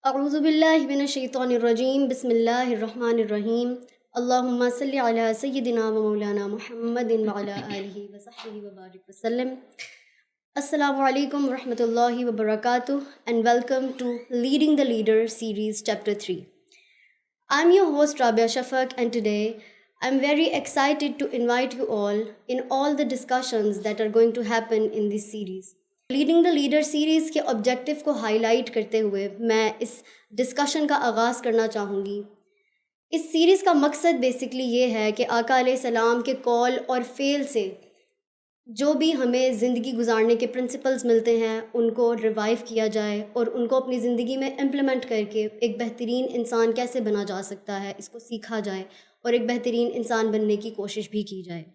अऊज़ुबिल्लाहि मिनश्शैतानिर्रजीम बिस्मिल्लाहिर्रहमानिर्रहीम अल्लाहुम्मा सल्लि अला सय्यिदिना व मौलाना मुहम्मदिन व अला आलिहि व सहबिहि व बारिक वसल्लम। Assalamu alaikum wa rahmatullahi wa barakatuh and welcome to Leading the Leader series chapter 3. I'm your host Rabia Shafaq, and today I'm very excited to invite you all the discussions that are going to happen in this series. Leading the leader series के objective को highlight करते हुए मैं इस discussion का आगाज़ करना चाहूँगी। इस सीरीज़ का मकसद बेसिकली ये है कि आका अलैहिस्सलाम के कॉल और फेल से जो भी हमें ज़िंदगी गुजारने के प्रिंसिपल्स मिलते हैं उनको रिवाइव किया जाए और उनको अपनी ज़िंदगी में इम्प्लीमेंट करके एक बेहतरीन इंसान कैसे बना जा सकता है इसको सीखा जाए और एक बेहतरीन इंसान बनने की कोशिश भी की जाए।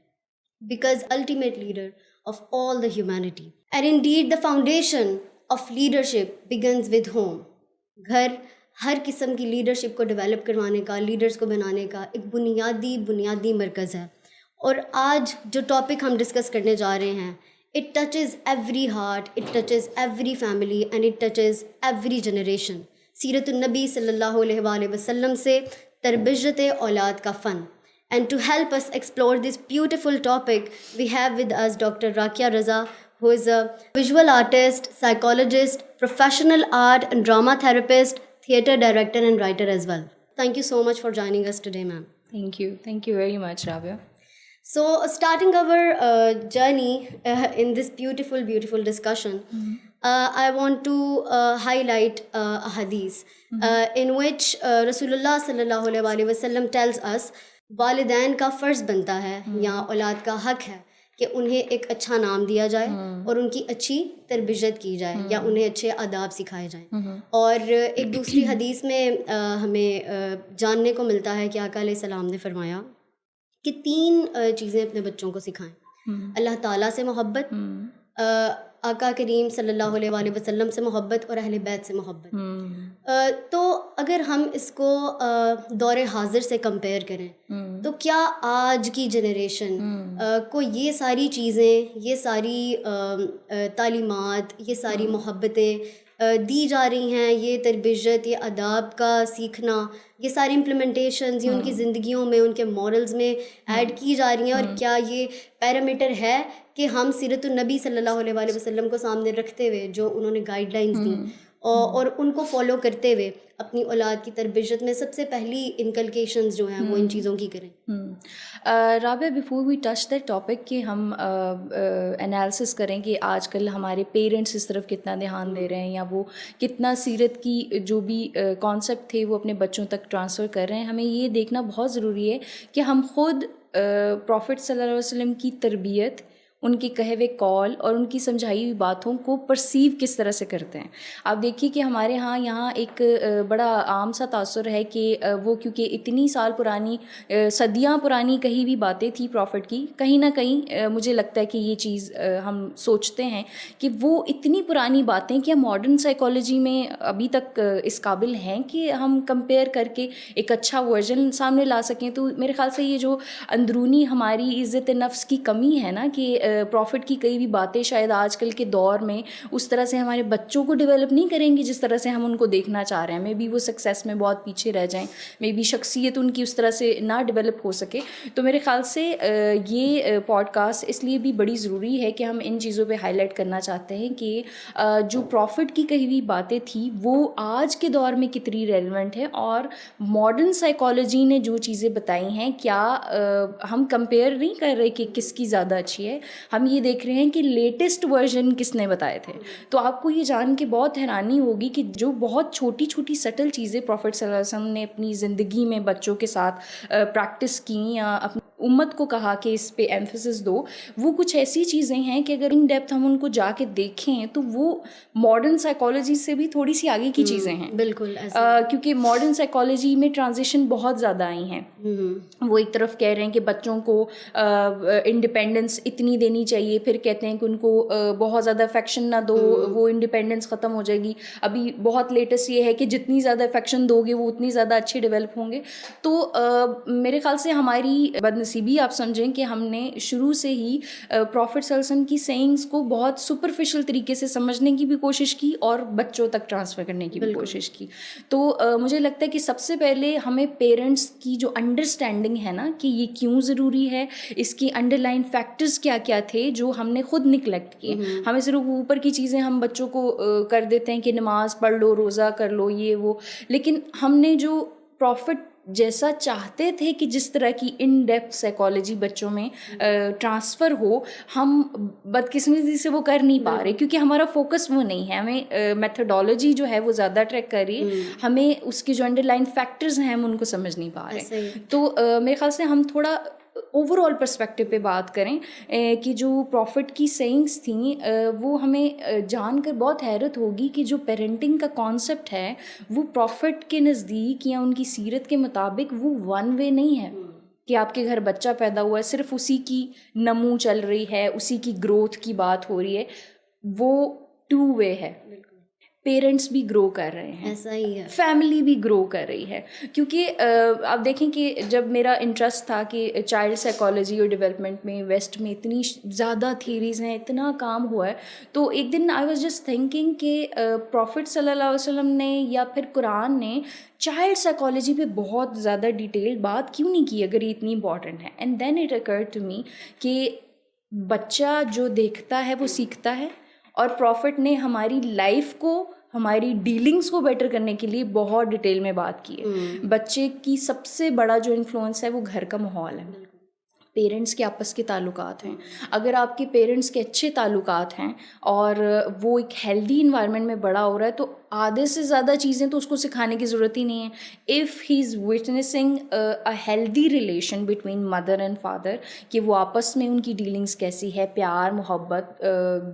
Because ultimate leader of all the humanity. And indeed the foundation of leadership begins with home. घर हर किस्म की लीडरशिप को डेवलप करवाने का, लीडर्स को बनाने का एक बुनियादी मरकज़ है। और आज जो टॉपिक हम डिस्कस करने जा रहे हैं, it touches every heart, it touches every family and it touches every generation. सीरतुन नबी सल्लल्लाहु अलैहि वसल्लम से तरबियत औलाद का फ़न. And to help us explore this beautiful topic, we have with us Dr. Rakia Raza, who is a visual artist, psychologist, professional art and drama therapist, theatre director and writer as well. Thank you so much for joining us today, ma'am. Thank you. Thank you very much, Rabia. So, starting our journey in this beautiful discussion, I want to highlight a hadith in which Rasulullah sallallahu alaihi wasallam tells us वालिदैन का फ़र्ज़ बनता है या औलाद का हक़ है कि उन्हें एक अच्छा नाम दिया जाए और उनकी अच्छी तरबियत की जाए या उन्हें अच्छे आदाब सिखाए जाएं। और एक दूसरी हदीस में हमें जानने को मिलता है कि आका अलैहिस्सलाम ने फरमाया कि 3 चीज़ें अपने बच्चों को सिखाएं। अल्लाह ताला से मोहब्बत, आका करीम सल्लल्लाहु अलैहि वसल्लम से मोहब्बत और अहले बैत से मोहब्बत। तो अगर हम इसको दौरे हाजिर से कंपेयर करें तो क्या आज की जनरेशन को ये सारी चीज़ें, ये सारी तालीमात, ये सारी मोहब्बतें दी जा रही हैं, ये तरबियत, ये आदाब का सीखना, ये सारी इम्प्लीमेंटेशंस ये उनकी ज़िंदगियों में, उनके मॉरल्स में ऐड की जा रही हैं? और क्या ये पैरामीटर है कि हम सीरतुन नबी सल्लल्लाहु अलैहि वसल्लम को सामने रखते हुए जो उन्होंने गाइडलाइंस दी और उनको फॉलो करते हुए अपनी औलाद की तरबियत में सबसे पहली इनकलकेशंस जो हैं वो इन चीज़ों की करें? Rabia, before we touch that topic कि हम एनालिसिस करें कि आजकल हमारे पेरेंट्स इस तरफ कितना ध्यान दे रहे हैं या वो कितना सीरत की जो भी कॉन्सेप्ट थे वो अपने बच्चों तक ट्रांसफ़र कर रहे हैं, हमें ये देखना बहुत ज़रूरी है कि हम ख़ुद प्रॉफिट सल्लल्लाहु अलैहि वसल्लम की तरबियत, उनके कहे हुए कॉल और उनकी समझाई हुई बातों को परसीव किस तरह से करते हैं। आप देखिए कि हमारे यहाँ एक बड़ा आम सा तासुर है कि वो क्योंकि इतनी साल पुरानी, सदियाँ पुरानी कही हुई बातें थी प्रॉफिट की, कहीं ना कहीं मुझे लगता है कि ये चीज़ हम सोचते हैं कि वो इतनी पुरानी बातें क्या मॉडर्न साइकोलॉजी में अभी तक इस काबिल हैं कि हम कंपेयर करके एक अच्छा वर्जन सामने ला सकें। तो मेरे ख़्याल से ये जो अंदरूनी हमारी इज़्ज़त नफ्स की कमी है ना, कि प्रॉफिट की कई भी बातें शायद आजकल के दौर में उस तरह से हमारे बच्चों को डेवलप नहीं करेंगी जिस तरह से हम उनको देखना चाह रहे हैं। मे बी वो सक्सेस में बहुत पीछे रह जाएं, मे बी शख्सियत उनकी उस तरह से ना डेवलप हो सके। तो मेरे ख़्याल से ये पॉडकास्ट इसलिए भी बड़ी ज़रूरी है कि हम इन चीज़ों पे हाईलाइट करना चाहते हैं कि जो प्रॉफिट की कही हुई बातें थी वो आज के दौर में कितनी रेलेवेंट है और मॉडर्न साइकोलॉजी ने जो चीज़ें बताई हैं क्या हम कंपेयर नहीं कर रहे कि किसकी ज़्यादा अच्छी है, हम ये देख रहे हैं कि लेटेस्ट वर्जन किसने बताए थे। तो आपको ये जान के बहुत हैरानी होगी कि जो बहुत छोटी छोटी सटल चीज़ें प्रॉफिट सल्लल्लाहु अलैहि वसल्लम ने अपनी ज़िंदगी में बच्चों के साथ प्रैक्टिस की या अपनी उम्मत को कहा कि इस पे एम्फेसिस दो, वो कुछ ऐसी चीज़ें हैं कि अगर इन डेप्थ हम उनको जाके देखें तो वो मॉडर्न साइकोलॉजी से भी थोड़ी सी आगे की चीज़ें हैं। बिल्कुल क्योंकि मॉडर्न साइकोलॉजी में ट्रांजिशन बहुत ज़्यादा आई हैं। वो एक तरफ कह रहे हैं कि बच्चों को इंडिपेंडेंस इतनी देनी चाहिए, फिर कहते हैं कि उनको बहुत ज़्यादा अफेक्शन ना दो, वो इंडिपेंडेंस ख़त्म हो जाएगी। अभी बहुत लेटेस्ट ये है कि जितनी ज़्यादा अफेक्शन दोगे वो उतनी ज़्यादा अच्छे डेवलप होंगे। तो मेरे ख्याल से हमारी बदनसीबी बदनसीबी आप समझें कि हमने शुरू से ही प्रॉफिट सल्लल्लाहु अलैहि वसल्लम की सेइंग्स को बहुत सुपरफिशियल तरीके से समझने की भी कोशिश की और बच्चों तक ट्रांसफ़र करने की भी कोशिश की। तो मुझे लगता है कि सबसे पहले हमें पेरेंट्स की जो अंडरस्टैंडिंग है ना कि ये क्यों ज़रूरी है, इसकी अंडरलाइन फैक्टर्स क्या क्या थे जो हमने खुद निगलेक्ट किए। हमें सिर्फ ऊपर की चीज़ें हम बच्चों को कर देते हैं कि नमाज़ पढ़ लो, रोज़ा कर लो, ये वो, लेकिन हमने जो प्रॉफिट जैसा चाहते थे कि जिस तरह की इन डेप्थ साइकोलॉजी बच्चों में ट्रांसफ़र हो, हम बदकिस्मती से वो कर नहीं पा रहे क्योंकि हमारा फोकस वो नहीं है। हमें मेथडोलॉजी जो है वो ज़्यादा ट्रैक कर रही है, हमें उसके जो अंडरलाइन फैक्टर्स हैं हम उनको समझ नहीं पा रहे। तो मेरे ख्याल से हम थोड़ा ओवरऑल पर्सपेक्टिव पे बात करें कि जो प्रॉफिट की सेइंग्स थी वो हमें जानकर बहुत हैरत होगी कि जो पेरेंटिंग का कॉन्सेप्ट है वो प्रॉफिट के नज़दीक या उनकी सीरत के मुताबिक वो वन वे नहीं है कि आपके घर बच्चा पैदा हुआ है, सिर्फ उसी की नमू चल रही है, उसी की ग्रोथ की बात हो रही है। वो टू वे है। पेरेंट्स भी ग्रो कर रहे हैं, ऐसा ही है, फैमिली भी ग्रो कर रही है। क्योंकि आप देखें कि जब मेरा इंटरेस्ट था कि चाइल्ड साइकोलॉजी और डेवलपमेंट में वेस्ट में इतनी ज़्यादा थीरीज़ हैं, इतना काम हुआ है, तो एक दिन आई वाज जस्ट थिंकिंग कि प्रॉफिट सल्लल्लाहु अलैहि वसल्लम ने या फिर कुरान ने चाइल्ड साइकोलॉजी पे बहुत ज़्यादा डिटेल बात क्यों नहीं की अगर ये इतनी इंपॉर्टेंट है। And then it occurred to me कि बच्चा जो देखता है वो सीखता है, और प्रॉफिट ने हमारी लाइफ को, हमारी डीलिंग्स को बेटर करने के लिए बहुत डिटेल में बात की है। बच्चे की सबसे बड़ा जो इन्फ्लुएंस है वो घर का माहौल है, पेरेंट्स के आपस के ताल्लुकात हैं। अगर आपके पेरेंट्स के अच्छे ताल्लुकात हैं और वो एक हेल्दी इन्वायरमेंट में बड़ा हो रहा है, तो आधे से ज़्यादा चीज़ें तो उसको सिखाने की ज़रूरत ही नहीं है। If he is witnessing a healthy relation between mother and father, कि वो आपस में उनकी डीलिंग्स कैसी है, प्यार मोहब्बत,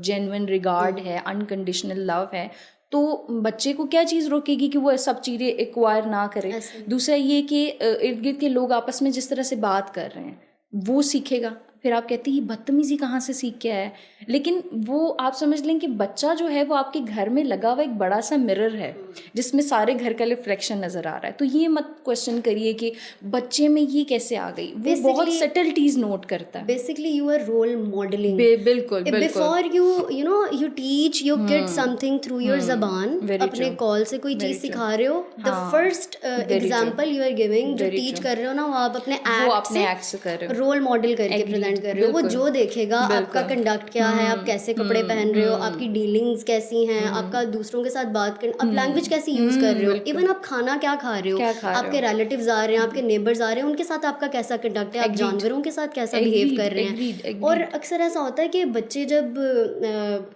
जेन्युइन रिगार्ड है, अनकंडीशनल लव है, तो बच्चे को क्या चीज़ रोकेगी कि वो सब चीज़ें एक्वायर ना करे। दूसरा ये कि इर्द गिर्द के लोग आपस में जिस तरह से बात कर रहे हैं वो सीखेगा। फिर आप कहते हैं ये बदतमीज़ी कहाँ से सीख के आया है, लेकिन वो आप समझ लें कि बच्चा जो है वो आपके घर में लगा हुआ एक बड़ा सा मिरर है जिसमें सारे घर का रिफ्लेक्शन नज़र आ रहा है। तो ये मत क्वेश्चन करिए कि बच्चे में ये कैसे आ गई, वो बहुत सटल्टीज नोट करता है। Basically you are role modelling. बिल्कुल before you teach your kid something through your ज़बान, अपने कॉल से कोई चीज़ सिखा रहे हो, the first example you are giving, जो टीच कर रहे हो ना, वो आप अपने एक्ट से कर रहे हो, रोल मॉडल करके प्रेजेंट कर रहे हो। वो जो देखेगा आपका कंडक्ट क्या है, आप कैसे कपड़े पहन रहे हो, आपकी डीलिंग्स कैसी हैं, आपका दूसरों के साथ बात करना, आप लैंग्वेज कैसी यूज कर रहे हो, इवन आप खाना क्या खा रहे हो, आपके रिलेटिव्स आ रहे हैं, आपके नेबर्स आ रहे हैं, उनके साथ आपका कैसा कंडक्ट है, आप जानवरों के साथ कैसा बिहेव कर रहे हैं। और अक्सर ऐसा होता है कि बच्चे जब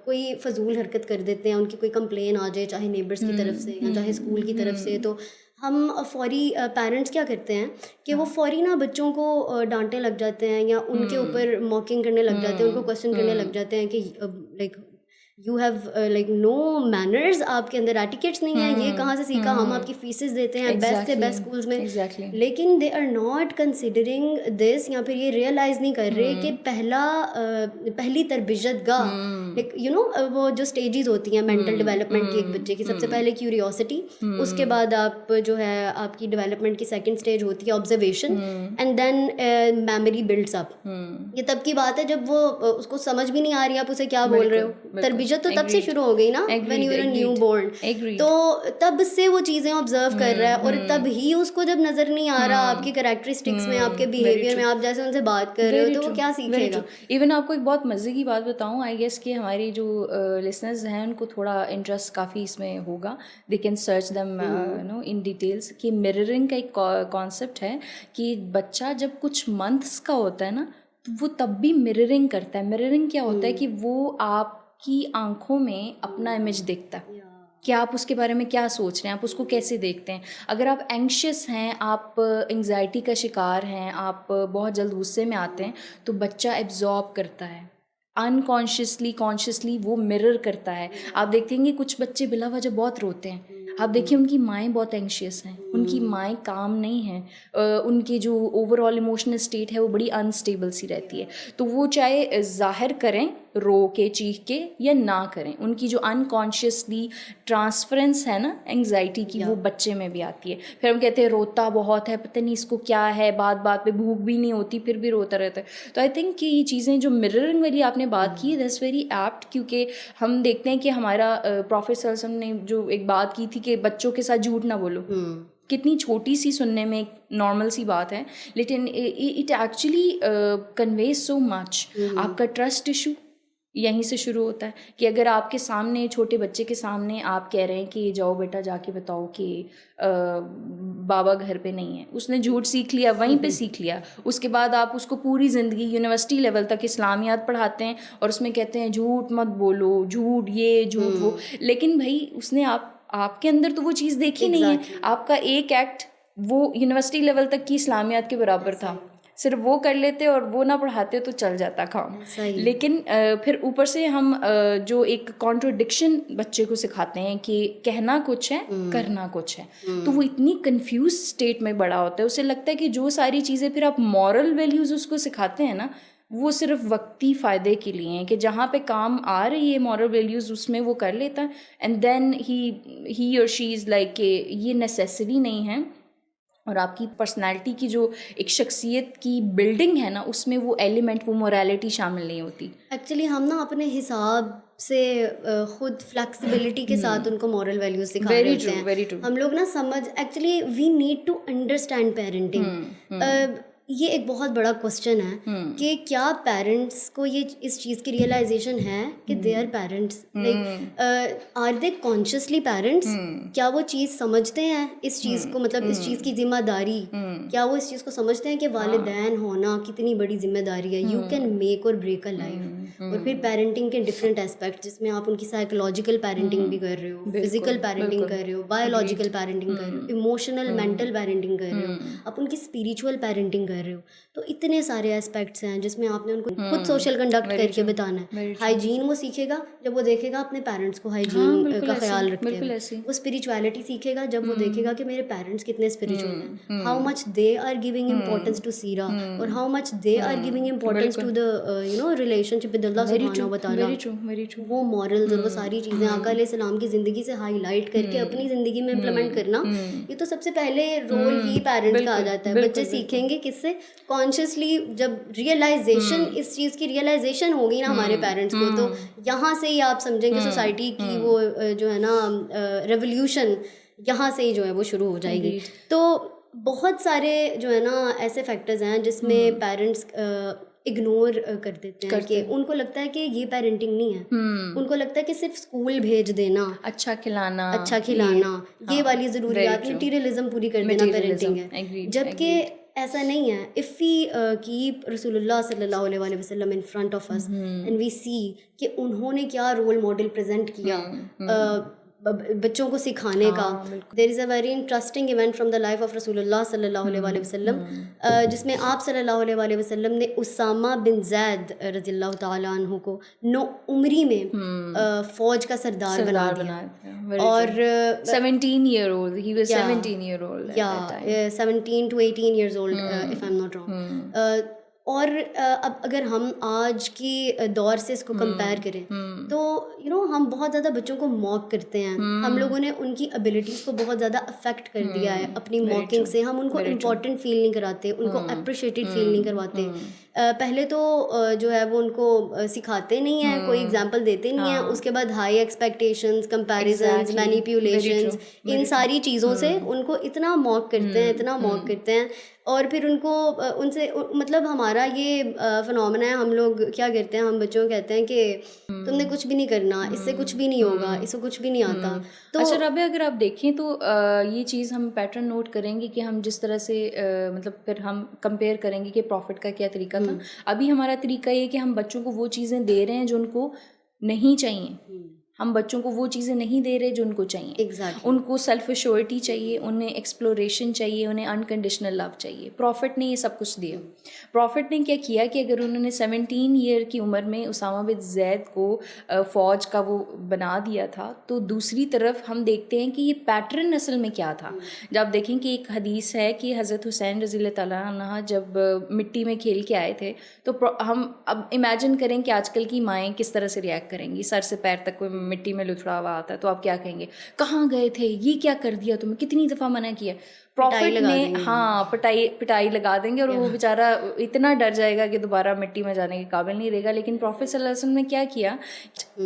कोई फजूल हरकत कर देते हैं, उनकी कोई कंप्लेन आ जाए, चाहे नेबर्स की तरफ से या चाहे स्कूल की तरफ से, तो हम फौरी पेरेंट्स क्या करते हैं कि वो फौरी ना बच्चों को डांटने लग जाते हैं या उनके ऊपर मॉकिंग करने लग जाते हैं, उनको क्वेश्चन करने लग जाते हैं कि like you have like no manners, आपके अंदर एटिकेट्स नहीं है, ये कहाँ से सीखा, हम आपकी फीसेस देते हैं बेस्ट से बेस्ट स्कूल्स में, लेकिन they are not considering this, या फिर ये रियलाइज नहीं कर रहे कि पहली तरबियत गाह, लाइक यू नो वो जो स्टेजेस होती हैं मेंटल डेवलपमेंट की एक बच्चे की, सबसे पहले क्यूरियोसिटी, उसके बाद आप जो है आपकी डेवलपमेंट की सेकंड स्टेज होती है observation, and then memory builds up. ये तब की बात है जब वो उसको समझ भी नहीं आ रही आप उसे क्या बोल रहे हो, तरबियत तो तब से शुरू हो गई ना, when you are newborn, तो तब से वो चीज़ें ऑब्जर्व कर रहा है, और तब ही उसको जब नज़र नहीं आ रहा आपकी कैरेक्टरिस्टिक्स में, आपके बिहेवियर में, आप जैसे उनसे बात कर रहे हो, तो वो क्या सीखेगा। इवन आपको एक बहुत मज़े की बात बताऊं, आई गेस कि हमारी जो लिसनर्स हैं उनको थोड़ा इंटरेस्ट काफ़ी इसमें होगा, they can search them know in details, कि मिररिंग का एक कॉन्सेप्ट है कि बच्चा जब कुछ मंथ्स का होता है ना, तो वो तब भी मिररिंग करता है। मिररिंग क्या होता है कि वो आप की आंखों में अपना इमेज देखता है कि आप उसके बारे में क्या सोच रहे हैं, आप उसको कैसे देखते हैं। अगर आप एंग्शियस हैं, आप एंग्जाइटी का शिकार हैं, आप बहुत जल्द गुस्से में आते हैं, तो बच्चा एब्जॉर्ब करता है अनकॉन्शियसली, कॉन्शियसली वो मिरर करता है। आप देखेंगे कुछ बच्चे बिला वजह बहुत रोते हैं, आप देखिए उनकी माएँ बहुत एंग्शियस हैं, उनकी माएँ काम नहीं हैं, उनकी जो ओवरऑल इमोशनल स्टेट है वो बड़ी अनस्टेबल सी रहती है, तो वो चाहे जाहिर करें रो के चीख के या ना करें। उनकी जो अनकॉन्शियसली ट्रांसफरेंस है ना एंग्जाइटी की, वो बच्चे में भी आती है। फिर हम कहते हैं रोता बहुत है, पता नहीं इसको क्या है, बात बात पे भूख भी नहीं होती फिर भी रोता रहता है। तो आई थिंक कि ये चीज़ें जो मिररिंग वाली आपने बात की, दैट्स वेरी एप्ट, क्योंकि हम देखते हैं कि हमारा प्रॉफेट सल्लल्लाहु अलैहि वसल्लम ने जो एक बात की थी कि बच्चों के साथ झूठ ना बोलो, कितनी छोटी सी सुनने में एक नॉर्मल सी बात है, लेकिन it actually conveys so much. आपका ट्रस्ट इशू यहीं से शुरू होता है कि अगर आपके सामने, छोटे बच्चे के सामने आप कह रहे हैं कि जाओ बेटा जाके बताओ कि बाबा घर पे नहीं है, उसने झूठ सीख लिया, वहीं पे सीख लिया। उसके बाद आप उसको पूरी ज़िंदगी यूनिवर्सिटी लेवल तक इस्लामियात पढ़ाते हैं और उसमें कहते हैं झूठ मत बोलो, झूठ ये झूठ वो, लेकिन भाई उसने आपके अंदर तो वो चीज़ देखी नहीं है। आपका एक एक्ट वो यूनिवर्सिटी लेवल तक की इस्लामियात के बराबर था, सिर्फ वो कर लेते और वो ना पढ़ाते तो चल जाता काम। लेकिन फिर ऊपर से हम जो एक कॉन्ट्रोडिक्शन बच्चे को सिखाते हैं कि कहना कुछ है करना कुछ है, तो वो इतनी कंफ्यूज स्टेट में बड़ा होता है। उसे लगता है कि जो सारी चीज़ें फिर आप मॉरल वैल्यूज़ उसको सिखाते हैं ना, वो सिर्फ वक्ती फ़ायदे के लिए हैं, कि जहाँ पे काम आ रही है मॉरल वैल्यूज़ उसमें वो कर लेता है, एंड देन ही और शी इज़ लाइक कि ये नेसेसरी नहीं है। और आपकी पर्सनालिटी की जो एक शख्सियत की बिल्डिंग है ना, उसमें वो एलिमेंट, वो मोरालिटी शामिल नहीं होती। एक्चुअली हम ना अपने हिसाब से खुद फ्लेक्सिबिलिटी के साथ उनको मॉरल वैल्यूज सिखा रहे होते हैं। Very true. हम लोग ना समझ, actually we need to understand parenting. ये एक बहुत बड़ा क्वेश्चन है कि क्या पेरेंट्स को ये इस चीज़ की रियलाइजेशन है कि they are parents, like are they consciously parents? क्या वो चीज़ समझते हैं इस चीज़ को, मतलब इस चीज़ की जिम्मेदारी, क्या वो इस चीज़ को समझते हैं कि वालिदैन होना कितनी बड़ी जिम्मेदारी है, यू कैन मेक और ब्रेक अ लाइफ। और फिर पेरेंटिंग के डिफरेंट एस्पेक्ट, जिसमें आप उनकी साइकोलॉजिकल पेरेंटिंग भी कर रहे हो, फिजिकल पेरेंटिंग कर रहे हो, बायोलॉजिकल पेरेंटिंग कर रहे हो, इमोशनल मेंटल पेरेंटिंग कर रहे हो, आप उनकी स्पिरिचुअल पेरेंटिंग कर रहे हो। तो इतने सारे एस्पेक्ट्स हैं जिसमें आपने उनको खुद सोशल कंडक्ट करके बताना है। हाइजीन वो सीखेगा जब वो देखेगा अपने पेरेंट्स को हाइजीन का ख्याल रखते हैं। वो स्पिरिचुअलिटी सीखेगा जब वो देखेगा कि मेरे पेरेंट्स कितने स्पिरिचुअल हैं, how much they are giving importance to सीरा, और how much they are giving importance to the relationship with Allah सुब्हानहू व तआला। वो मॉरल्स और वो सारी चीज़ें आका अलैहिस्सलाम की ज़िंदगी से हाईलाइट करके अपनी ज़िंदगी में इम्प्लीमेंट करना, ये तो सबसे पहले रोल ही पेरेंट्स का आ जाता है। बच्चे सीखेंगे किससे? कॉन्शियसली, जब रियलाइजेशन, इस चीज़ की रियलाइजेशन होगी ना हमारे पेरेंट्स को, तो यहाँ से ही आप समझेंगे सोसाइटी की वो जो है ना रेवोल्यूशन, यहाँ से ही जो है वो शुरू हो जाएगी। तो बहुत सारे जो है ना ऐसे फैक्टर्स हैं जिसमें पेरेंट्स इग्नोर कर देते हैं कि उनको लगता है कि ये पेरेंटिंग नहीं है। उनको लगता है कि सिर्फ स्कूल भेज देना, अच्छा खिलाना, ये वाली ज़रूरियात, मटीरियलिज्म पूरी कर देना पेरेंटिंग है, जबकि ऐसा नहीं है। इफ़ वी कीप रसूलुल्लाह सल्लल्लाहु अलैहि वसल्लम in front of us and we see कि उन्होंने क्या रोल मॉडल प्रेजेंट किया बच्चों को सिखाने का। There is a very interesting event from the life of रसूलुल्लाह सल्लल्लाहु अलैहि वसल्लम, जिसमें आप सल्लल्लाहु अलैहि वसल्लम ने उसामा बिन ज़ैद रज़ियल्लाहु ताला अन्हु को 9 उम्री में फ़ौज का सरदार बना दिया। और 17 year old, he was 17 year old at that time. 17 to 18 years old if I'm not wrong. और अब अगर हम आज की दौर से इसको कंपेयर करें तो हम बहुत ज़्यादा बच्चों को मॉक करते हैं। हम लोगों ने उनकी एबिलिटीज़ को बहुत ज़्यादा अफेक्ट कर दिया है अपनी मॉकिंग से। हम उनको इम्पॉर्टेंट फील नहीं कराते, उनको अप्रिशिएटेड फील नहीं करवाते। पहले तो जो है वो उनको सिखाते नहीं है, कोई एग्जाम्पल देते नहीं है। उसके बाद हाई एक्सपेक्टेशंस, कंपैरिजंस, मैनिपुलेशंस, इन सारी चीज़ों से उनको इतना मॉक करते हैं और फिर उनको उनसे मतलब हमारा ये फिनोमेना है। हम लोग क्या करते हैं, हम बच्चों को कहते हैं कि तुमने कुछ भी नहीं करना, इससे कुछ भी नहीं होगा, इसको कुछ भी नहीं आता। तो अच्छा राबिया, अगर आप देखें तो ये चीज़ हम पैटर्न नोट करेंगे कि हम जिस तरह से मतलब फिर हम कंपेयर करेंगे कि प्रॉफिट का क्या तरीका था। अभी हमारा तरीका ये कि हम बच्चों को वो चीज़ें दे रहे हैं जो उनको नहीं चाहिए। हम बच्चों को वो चीज़ें नहीं दे रहे जो उनको चाहिए। एग्जैक्टली। उनको सेल्फ एश्योरिटी चाहिए, उन्हें एक्सप्लोरेशन चाहिए, उन्हें अनकंडीशनल लव चाहिए। प्रॉफिट ने ये सब कुछ दिया। प्रॉफिट ने क्या किया कि अगर उन्होंने 17 ईयर की उम्र में उसामा बिन जैद को फ़ौज का वो बना दिया था, तो दूसरी तरफ हम देखते हैं कि ये पैटर्न असल में क्या था। जब आप देखें कि एक हदीस है कि हज़रत हुसैन रज़ी अल्लाह तआला अन्हा जब मिट्टी में खेल के आए थे, तो हम अब इमेजिन करें कि आजकल की माएँ किस तरह से रिएक्ट करेंगी। सर से पैर तक कोई मिट्टी में लुथड़ा हुआ आता है तो आप क्या कहेंगे, कहाँ गए थे, ये क्या कर दिया तुम्हें, कितनी दफ़ा मना किया। प्रॉफिट ने हाँ पिटाई लगा देंगे और वो बेचारा इतना डर जाएगा कि दोबारा मिट्टी में जाने के काबिल नहीं रहेगा। लेकिन प्रॉफिट सल्लल्लाहु अलैहि वसल्लम ने क्या किया,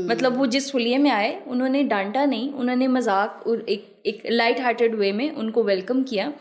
मतलब वो जिस हुलिये में आए उन्होंने डांटा नहीं, उन्होंने मजाक और एक लाइट हार्टेड वे में उनको वेलकम किया।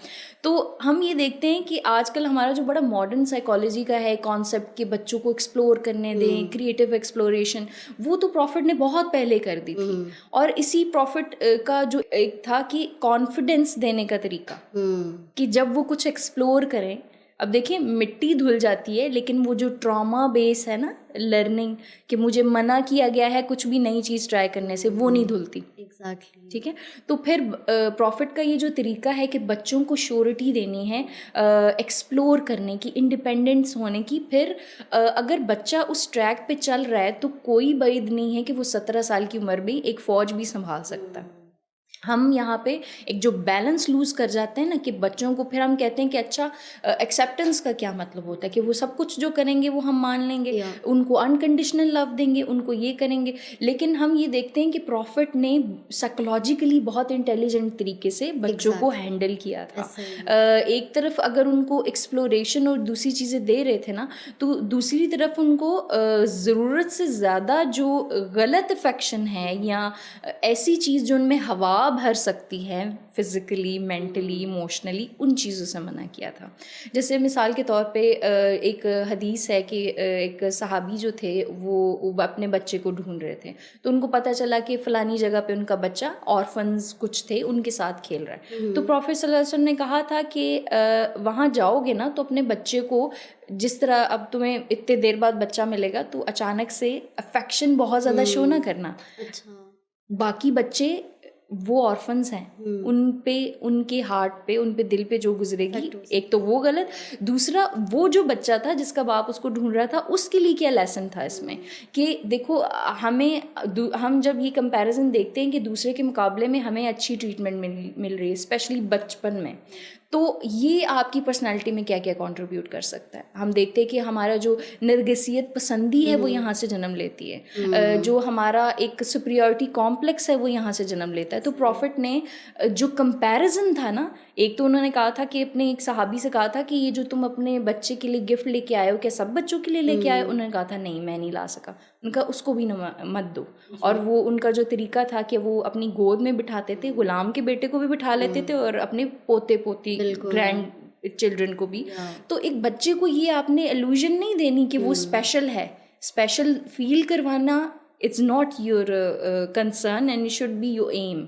तो हम ये देखते हैं कि आजकल हमारा जो बड़ा मॉडर्न साइकोलॉजी का है कॉन्सेप्ट कि बच्चों को एक्सप्लोर करने दें, क्रिएटिव एक्सप्लोरेशन, वो तो प्रॉफिट ने बहुत पहले कर दी थी। और इसी प्रॉफिट का जो एक था कि कॉन्फिडेंस देने का तरीका, कि जब वो कुछ एक्सप्लोर करें। अब देखिए मिट्टी धुल जाती है, लेकिन वो जो ट्रॉमा बेस है ना, लर्निंग, कि मुझे मना किया गया है कुछ भी नई चीज़ ट्राई करने से, वो नहीं धुलती। एग्जैक्टली। ठीक है, तो फिर प्रॉफिट का ये जो तरीका है कि बच्चों को श्योरिटी देनी है एक्सप्लोर करने की, इंडिपेंडेंस होने की। फिर अगर बच्चा उस ट्रैक पे चल रहा है तो कोई बैद नहीं है कि वो 17 साल की उम्र में एक फ़ौज भी संभाल सकता है। हम यहाँ पे एक जो बैलेंस लूज़ कर जाते हैं ना, कि बच्चों को फिर हम कहते हैं कि अच्छा एक्सेप्टेंस का क्या मतलब होता है कि वो सब कुछ जो करेंगे वो हम मान लेंगे, उनको अनकंडीशनल लव देंगे, उनको ये करेंगे। लेकिन हम ये देखते हैं कि प्रॉफिट ने साइकोलॉजिकली बहुत इंटेलिजेंट तरीके से बच्चों को हैंडल किया था। एक तरफ अगर उनको एक्सप्लोरेशन और दूसरी चीज़ें दे रहे थे ना, तो दूसरी तरफ उनको ज़रूरत से ज़्यादा जो गलत अफेक्शन है या ऐसी चीज़ जो उनमें हवा भर सकती है फिज़िकली, मेंटली, इमोशनली, उन चीज़ों से मना किया था। जैसे मिसाल के तौर पे एक हदीस है कि एक सहाबी जो थे वो अपने बच्चे को ढूंढ रहे थे, तो उनको पता चला कि फ़लानी जगह पे उनका बच्चा, ऑर्फन्स कुछ थे, उनके साथ खेल रहा है। तो प्रॉफिट सल्लल्लाहु अलैहि वसल्लम ने कहा था कि वहाँ जाओगे ना तो अपने बच्चे को, जिस तरह अब तुम्हें इतने देर बाद बच्चा मिलेगा तो अचानक से अफेक्शन बहुत ज़्यादा शो ना करना। बाकी बच्चे वो ऑर्फन्स हैं, उन पे, उनके हार्ट पे, उन पे दिल पे जो गुजरेगी, एक तो वो गलत, दूसरा वो जो बच्चा था जिसका बाप उसको ढूंढ रहा था, उसके लिए क्या लेसन था इसमें, कि देखो हम जब ये कंपैरिजन देखते हैं कि दूसरे के मुकाबले में हमें अच्छी ट्रीटमेंट मिल रही है स्पेशली बचपन में, तो ये आपकी पर्सनालिटी में क्या क्या कंट्रीब्यूट कर सकता है। हम देखते हैं कि हमारा जो नरगिसियत पसंदी है वो यहाँ से जन्म लेती है, जो हमारा एक सुपीरियरिटी कॉम्प्लेक्स है वो यहाँ से जन्म लेता है। तो प्रॉफिट ने जो कंपैरिजन था ना, एक तो उन्होंने कहा था कि अपने एक सहाबी से कहा था कि ये जो तुम अपने बच्चे के लिए गिफ्ट लेके आए हो, क्या सब बच्चों के लिए लेके आए हो? उन्होंने कहा था नहीं, मैं नहीं ला सका। उनका उसको भी मत दो। और वो उनका जो तरीका था कि वो अपनी गोद में बिठाते थे, गुलाम के बेटे को भी बिठा लेते थे और अपने पोते पोती ग्रैंड चिल्ड्रन को भी। तो एक बच्चे को ये आपने इल्यूजन नहीं देनी कि वो स्पेशल है, स्पेशल फील करवाना it's not your concern and it should be your aim.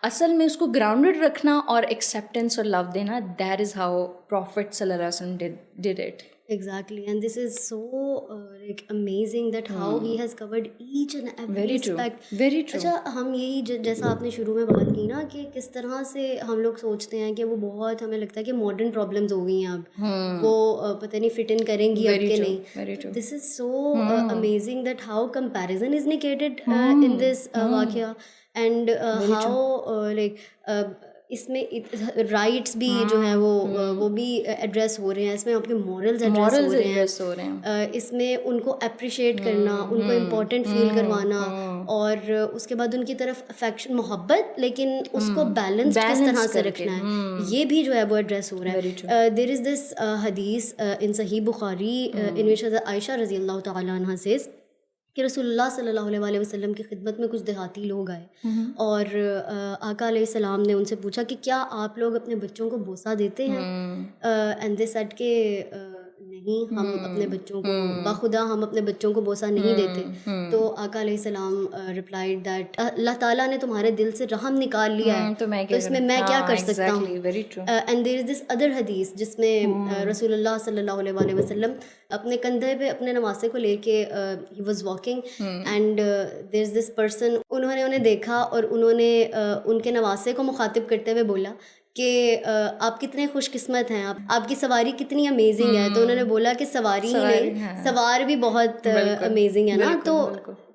असल में उसको ग्राउंडेड रखना और एक्सेप्टेंस और लव देना, दैट इज़ हाउ प्रॉफिट सल्लल्लाहु अलैहि वसल्लम did it. Exactly, and this is so like amazing that how he has covered each and every Very true. aspect. Very true. अच्छा, हम यही जैसा आपने शुरू में बात की ना कि किस तरह से हम लोग सोचते हैं कि वो बहुत, हमें लगता है कि मॉडर्न प्रॉब्लम्स हो गई हैं अब, वो पता नहीं फिट इन करेंगी अब के नहीं। This is so amazing that how comparison is negated in this वाकया, एंड हाउ लाइक इसमें राइट्स भी जो है वो भी एड्रेस हो रहे हैं, इसमें आपके मॉरल्स एड्रेस हो रहे हैं, इसमें उनको अप्रिशिएट करना, उनको इम्पोर्टेंट फील करवाना, और उसके बाद उनकी तरफ अफेक्शन, मोहब्बत, लेकिन उसको बैलेंस किस तरह से रखना है, ये भी जो है वो एड्रेस हो रहा है। देयर इज़ दिस हदीस इन सही बुखारी इन विच आयशा रज़ी अल्लाह तआला अन्हा सेज़ कि रसूलुल्लाह सल्लल्लाहु अलैहि वसल्लम की खिदमत में कुछ देहाती लोग आए और आका अलैहिस्सलाम ने उनसे पूछा कि क्या आप लोग अपने बच्चों को बोसा देते हैं? एंड दे सेड के नहीं, हम अपने बच्चों को बाखुदा हम अपने बच्चों को बोसा नहीं देते। तो आका अलैहिस्सलाम रिप्लाइड दैट अल्लाह ताला ने तुम्हारे दिल से रहम निकाल लिया है, तो इसमें मैं क्या कर सकता हूँ। And there is this other हदीस जिसमें रसूलुल्लाह सल्लल्लाहु अलैहि वसल्लम अपने कंधे पे अपने नवासे को लेके he was walking and there is this person, उन्होंने उन्हें देखा और उन्होंने उनके नवासे को मुखातिब करते हुए बोला कि आप कितने खुशकिस्मत हैं, आपकी सवारी कितनी अमेजिंग है। तो उन्होंने बोला कि सवारी ही नहीं, सवार भी बहुत अमेजिंग है ना। तो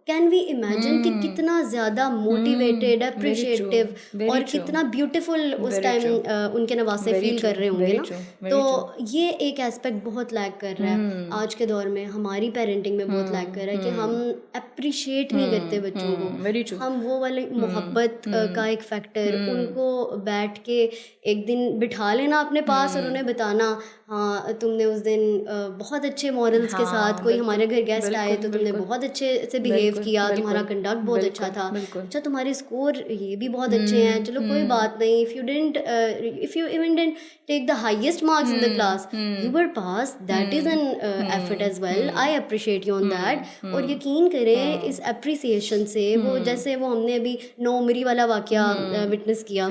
कैन वी इमेजिन कि कितना ज़्यादा मोटिवेटेड, अप्रिशिएटिव और कितना ब्यूटीफुल उस टाइम उनके नवासे फील कर रहे होंगे ना। तो ये एक एस्पेक्ट बहुत लैक कर रहा है आज के दौर में, हमारी पेरेंटिंग में बहुत लैक कर रहा है कि हम अप्रिशिएट नहीं करते बच्चों को। हम वो वाली मोहब्बत का एक फैक्टर, उनको बैठ के एक दिन बिठा लेना अपने पास और उन्हें बताना, हाँ तुमने उस दिन बहुत अच्छे मॉरल्स के साथ कोई हमारे घर गेस्ट आए तो तुमने बहुत अच्छे से बिहेव किया, तुम्हारा कंडक्ट बहुत अच्छा था, अच्छा तुम्हारे स्कोर ये भी बहुत अच्छे हैं, चलो कोई बात नहीं, if you even didn't take the highest marks in the class, you were pass, that is an effort as well, I appreciate you on that. और यकीन करें इस अप्रिसिएशन से वो, जैसे वो हमने अभी 9 उमरी वाला वाकया विटनेस किया,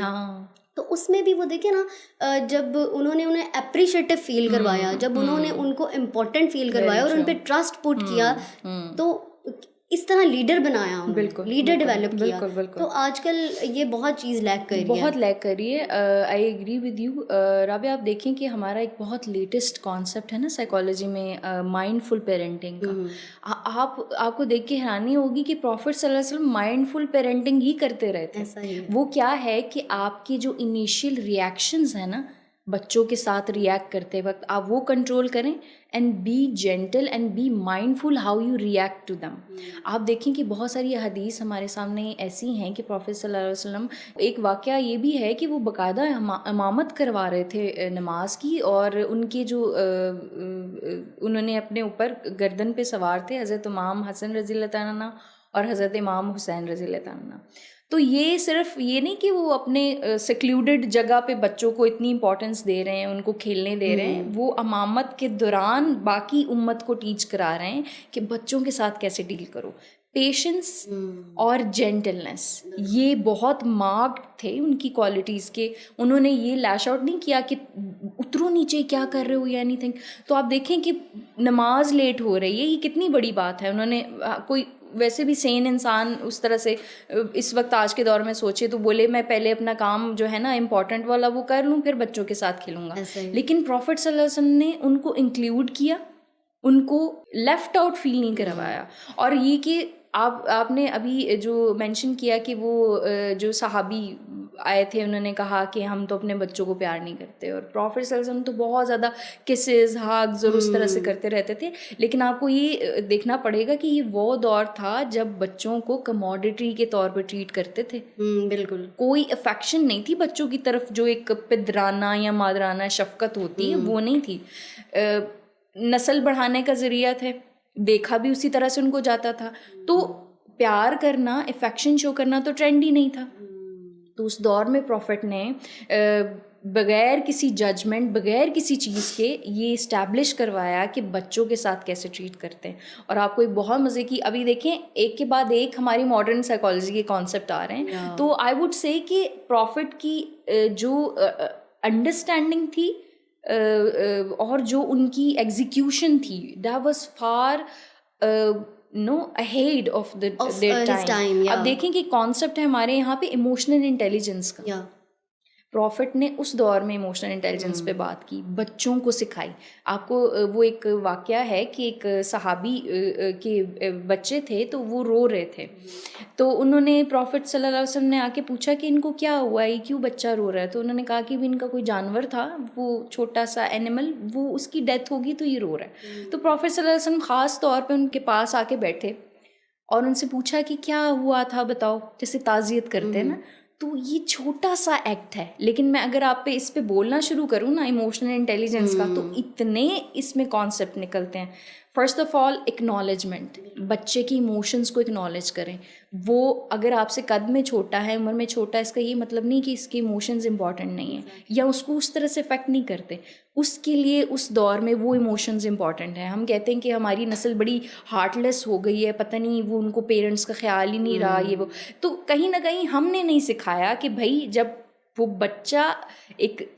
तो उसमें भी वो देखे ना, जब उन्होंने उन्हें अप्रिशिएटिव फील करवाया, जब उन्होंने उनको इम्पोर्टेंट फील करवाया और उन पे ट्रस्ट पुट किया, तो इस तरह लीडर बनाया उन्होंने, लीडर डेवलप किया। तो आजकल ये बहुत चीज़ लैक कर रही है, बहुत लैक कर रही है। I agree with you Rabia. आप देखें कि हमारा एक बहुत लेटेस्ट कॉन्सेप्ट है ना साइकोलॉजी में, माइंडफुल पेरेंटिंग का। आपको देख के हैरानी होगी कि प्रॉफिट सल्लल्लाहु अलैहि वसल्लम माइंडफुल पेरेंटिंग ही करते रहते हैं। वो क्या है कि आपके जो इनिशियल रिएक्शंस है ना बच्चों के साथ रिएक्ट करते वक्त, आप वो कंट्रोल करें and be gentle and be mindful how you react to them. आप देखें कि बहुत सारी हदीस हमारे सामने ऐसी हैं कि प्रॉफिट सल्लल्लाहु अलैहि वसल्लम, एक वाक़या ये भी है कि वो बाकायदा इमामत करवा रहे थे नमाज की, और उनके जो उन्होंने अपने ऊपर गर्दन पे सवार थे हज़रत इमाम हसन रज़ी अल्लाह तआला अन्हु और हज़रत इमाम हुसैन रज़ी अल्लाह तआला अन्हु। तो ये सिर्फ ये नहीं कि वो अपने सेक्लूडेड जगह पे बच्चों को इतनी इंपॉर्टेंस दे रहे हैं, उनको खेलने दे रहे हैं, वो इमामत के दौरान बाकी उम्मत को टीच करा रहे हैं कि बच्चों के साथ कैसे डील करो। पेशेंस और जेंटलनेस ये बहुत मार्क्ड थे उनकी क्वालिटीज़ के। उन्होंने ये लैश आउट नहीं किया कि उतरो नीचे क्या कर रहे हो या एनीथिंग। तो आप देखें कि नमाज लेट हो रही है, ये कितनी बड़ी बात है। उन्होंने कोई वैसे भी सेन इंसान उस तरह से इस वक्त आज के दौर में सोचे तो बोले मैं पहले अपना काम जो है ना इम्पॉर्टेंट वाला वो कर लूँ, फिर बच्चों के साथ खेलूँगा। लेकिन प्रॉफिट सल्लल्लाहु अलैहि वसल्लम ने उनको इंक्लूड किया, उनको लेफ़्ट आउट फील नहीं करवाया। और ये कि आपने अभी जो मेंशन किया कि वो जो सहाबी आए थे उन्होंने कहा कि हम तो अपने बच्चों को प्यार नहीं करते, और प्रॉफिट सल्लल्लाहु अलैहि वसल्लम तो बहुत ज़्यादा किसेस हग्स और उस तरह से करते रहते थे। लेकिन आपको ये देखना पड़ेगा कि ये वो दौर था जब बच्चों को कमोडिटी के तौर पर ट्रीट करते थे। बिल्कुल कोई अफेक्शन नहीं थी बच्चों की तरफ, जो एक पिदराना या मादराना शफकत होती है वो नहीं थी। नस्ल बढ़ाने का ज़रिया थे, देखा भी उसी तरह से उनको जाता था। तो प्यार करना, अफेक्शन शो करना तो ट्रेंड ही नहीं था। तो उस दौर में प्रॉफिट ने बग़ैर किसी जजमेंट, बग़ैर किसी चीज़ के ये इस्टेब्लिश करवाया कि बच्चों के साथ कैसे ट्रीट करते हैं। और आपको एक बहुत मज़े की, अभी देखें एक के बाद एक हमारी मॉडर्न साइकोलॉजी के कॉन्सेप्ट आ रहे हैं। तो आई वुड से कि प्रॉफिट की जो अंडरस्टैंडिंग थी और जो उनकी एग्जीक्यूशन थी, that was far ahead of their time. अब देखें कि कॉन्सेप्ट है हमारे यहाँ पे इमोशनल इंटेलिजेंस का। प्रॉफिट ने उस दौर में इमोशनल इंटेलिजेंस पे बात की, बच्चों को सिखाई। आपको वो एक वाक़या है कि एक सहाबी के बच्चे थे तो वो रो रहे थे, तो उन्होंने प्रॉफिट सल्लल्लाहु अलैहि वसल्लम ने आके पूछा कि इनको क्या हुआ है, क्यों बच्चा रो रहा है। तो उन्होंने कहा कि भी इनका कोई जानवर था, वो छोटा सा एनिमल, वो उसकी डेथ होगी तो ये रो रहा है। तो प्रॉफिट सल्लल्लाहु अलैहि वसल्लम ख़ास तौर पर उनके पास आके बैठे और उनसे पूछा कि क्या हुआ था बताओ, जैसे ताज़ियत करते हैं ना। तो ये छोटा सा एक्ट है, लेकिन मैं अगर आप पे इस पे बोलना शुरू करूँ ना इमोशनल इंटेलिजेंस का, तो इतने इसमें कॉन्सेप्ट निकलते हैं। फर्स्ट ऑफ ऑल एक्नॉलेजमेंट, बच्चे की इमोशंस को एक्नॉलेज करें। वो अगर आपसे कद में छोटा है, उम्र में छोटा है, इसका ये मतलब नहीं कि इसके इमोशंस इंपॉर्टेंट नहीं है या उसको उस तरह से इफेक्ट नहीं करते। उसके लिए उस दौर में वो इमोशंस इंपॉर्टेंट है। हम कहते हैं कि हमारी नस्ल बड़ी हार्टलेस हो गई है, पता नहीं वो उनको पेरेंट्स का ख्याल ही नहीं रहा, ये वो। तो कहीं ना कहीं हमने नहीं सिखाया कि भाई जब वो बच्चा एक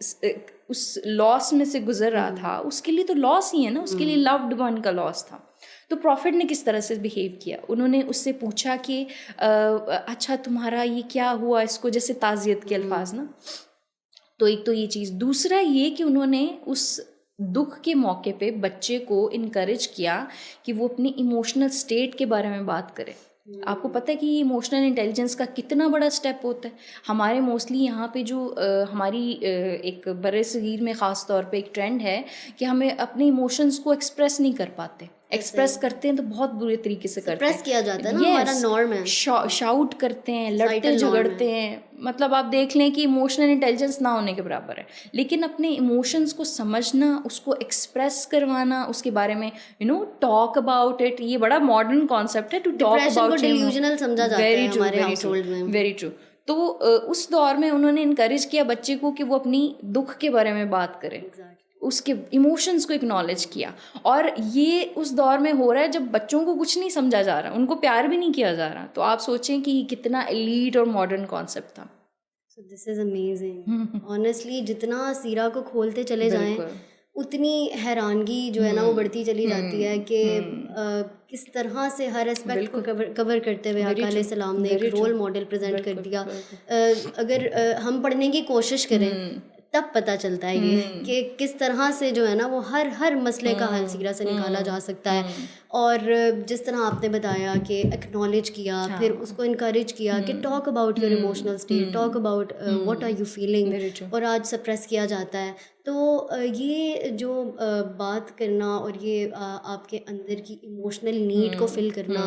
उस लॉस में से गुजर रहा था, उसके लिए तो लॉस ही है ना, उसके लिए लव्ड वन का लॉस था। तो प्रॉफिट ने किस तरह से बिहेव किया, उन्होंने उससे पूछा कि अच्छा तुम्हारा ये क्या हुआ, इसको जैसे ताज़ियत के अल्फाज ना। तो एक तो ये चीज़, दूसरा ये कि उन्होंने उस दुख के मौके पे बच्चे को इनकरेज किया कि वो अपनी इमोशनल स्टेट के बारे में बात करे। आपको पता है कि ये इमोशनल इंटेलिजेंस का कितना बड़ा स्टेप होता है। हमारे मोस्टली यहाँ पे जो हमारी एक बड़े सगीर में ख़ास तौर पे एक ट्रेंड है कि हमें अपने इमोशंस को एक्सप्रेस नहीं कर पाते, एक्सप्रेस करते हैं तो बहुत बुरे तरीके से करते हैं, प्रेस किया जाता है ना, हमारा नॉर्म है। शाउट करते हैं, लड़ते झगड़ते हैं, मतलब आप देख लें कि इमोशनल इंटेलिजेंस ना होने के बराबर है। लेकिन अपने इमोशंस को समझना, उसको एक्सप्रेस करवाना, उसके बारे में टॉक अबाउट इट, ये बड़ा मॉडर्न कॉन्सेप्ट है, टू टॉक अबाउट डिल्यूजनल समझा जाता है हमारे हाउसहोल्ड में। Very true. तो उस दौर में उन्होंने इनकरेज किया बच्चे को कि वो अपनी दुख के बारे में बात करे, उसके इमोशंस को एक्नॉलेज किया। और ये उस दौर में हो रहा है जब बच्चों को कुछ नहीं समझा जा रहा, उनको प्यार भी नहीं किया जा रहा। तो आप सोचें कि कितना एलीट और मॉडर्न कॉन्सेप्ट था। So this is amazing. Honestly, जितना सीरा को खोलते चले जाएं उतनी हैरानगी जो है ना वो बढ़ती चली जाती है कि किस तरह से हर एस्पेक्ट को कवर करते हुए आका अलैहिस्सलाम ने एक रोल मॉडल प्रेजेंट कर दिया। अगर हम पढ़ने की कोशिश करें तब पता चलता है ये कि किस तरह से जो है ना वो हर मसले का हल सीरा से निकाला जा सकता है। और जिस तरह आपने बताया कि एक्नॉलेज किया, फिर उसको इनकरेज किया कि talk about your emotional state, talk about what are you feeling, और आज सप्रेस किया जाता है। तो ये जो बात करना और ये आपके अंदर की इमोशनल नीड को फिल करना,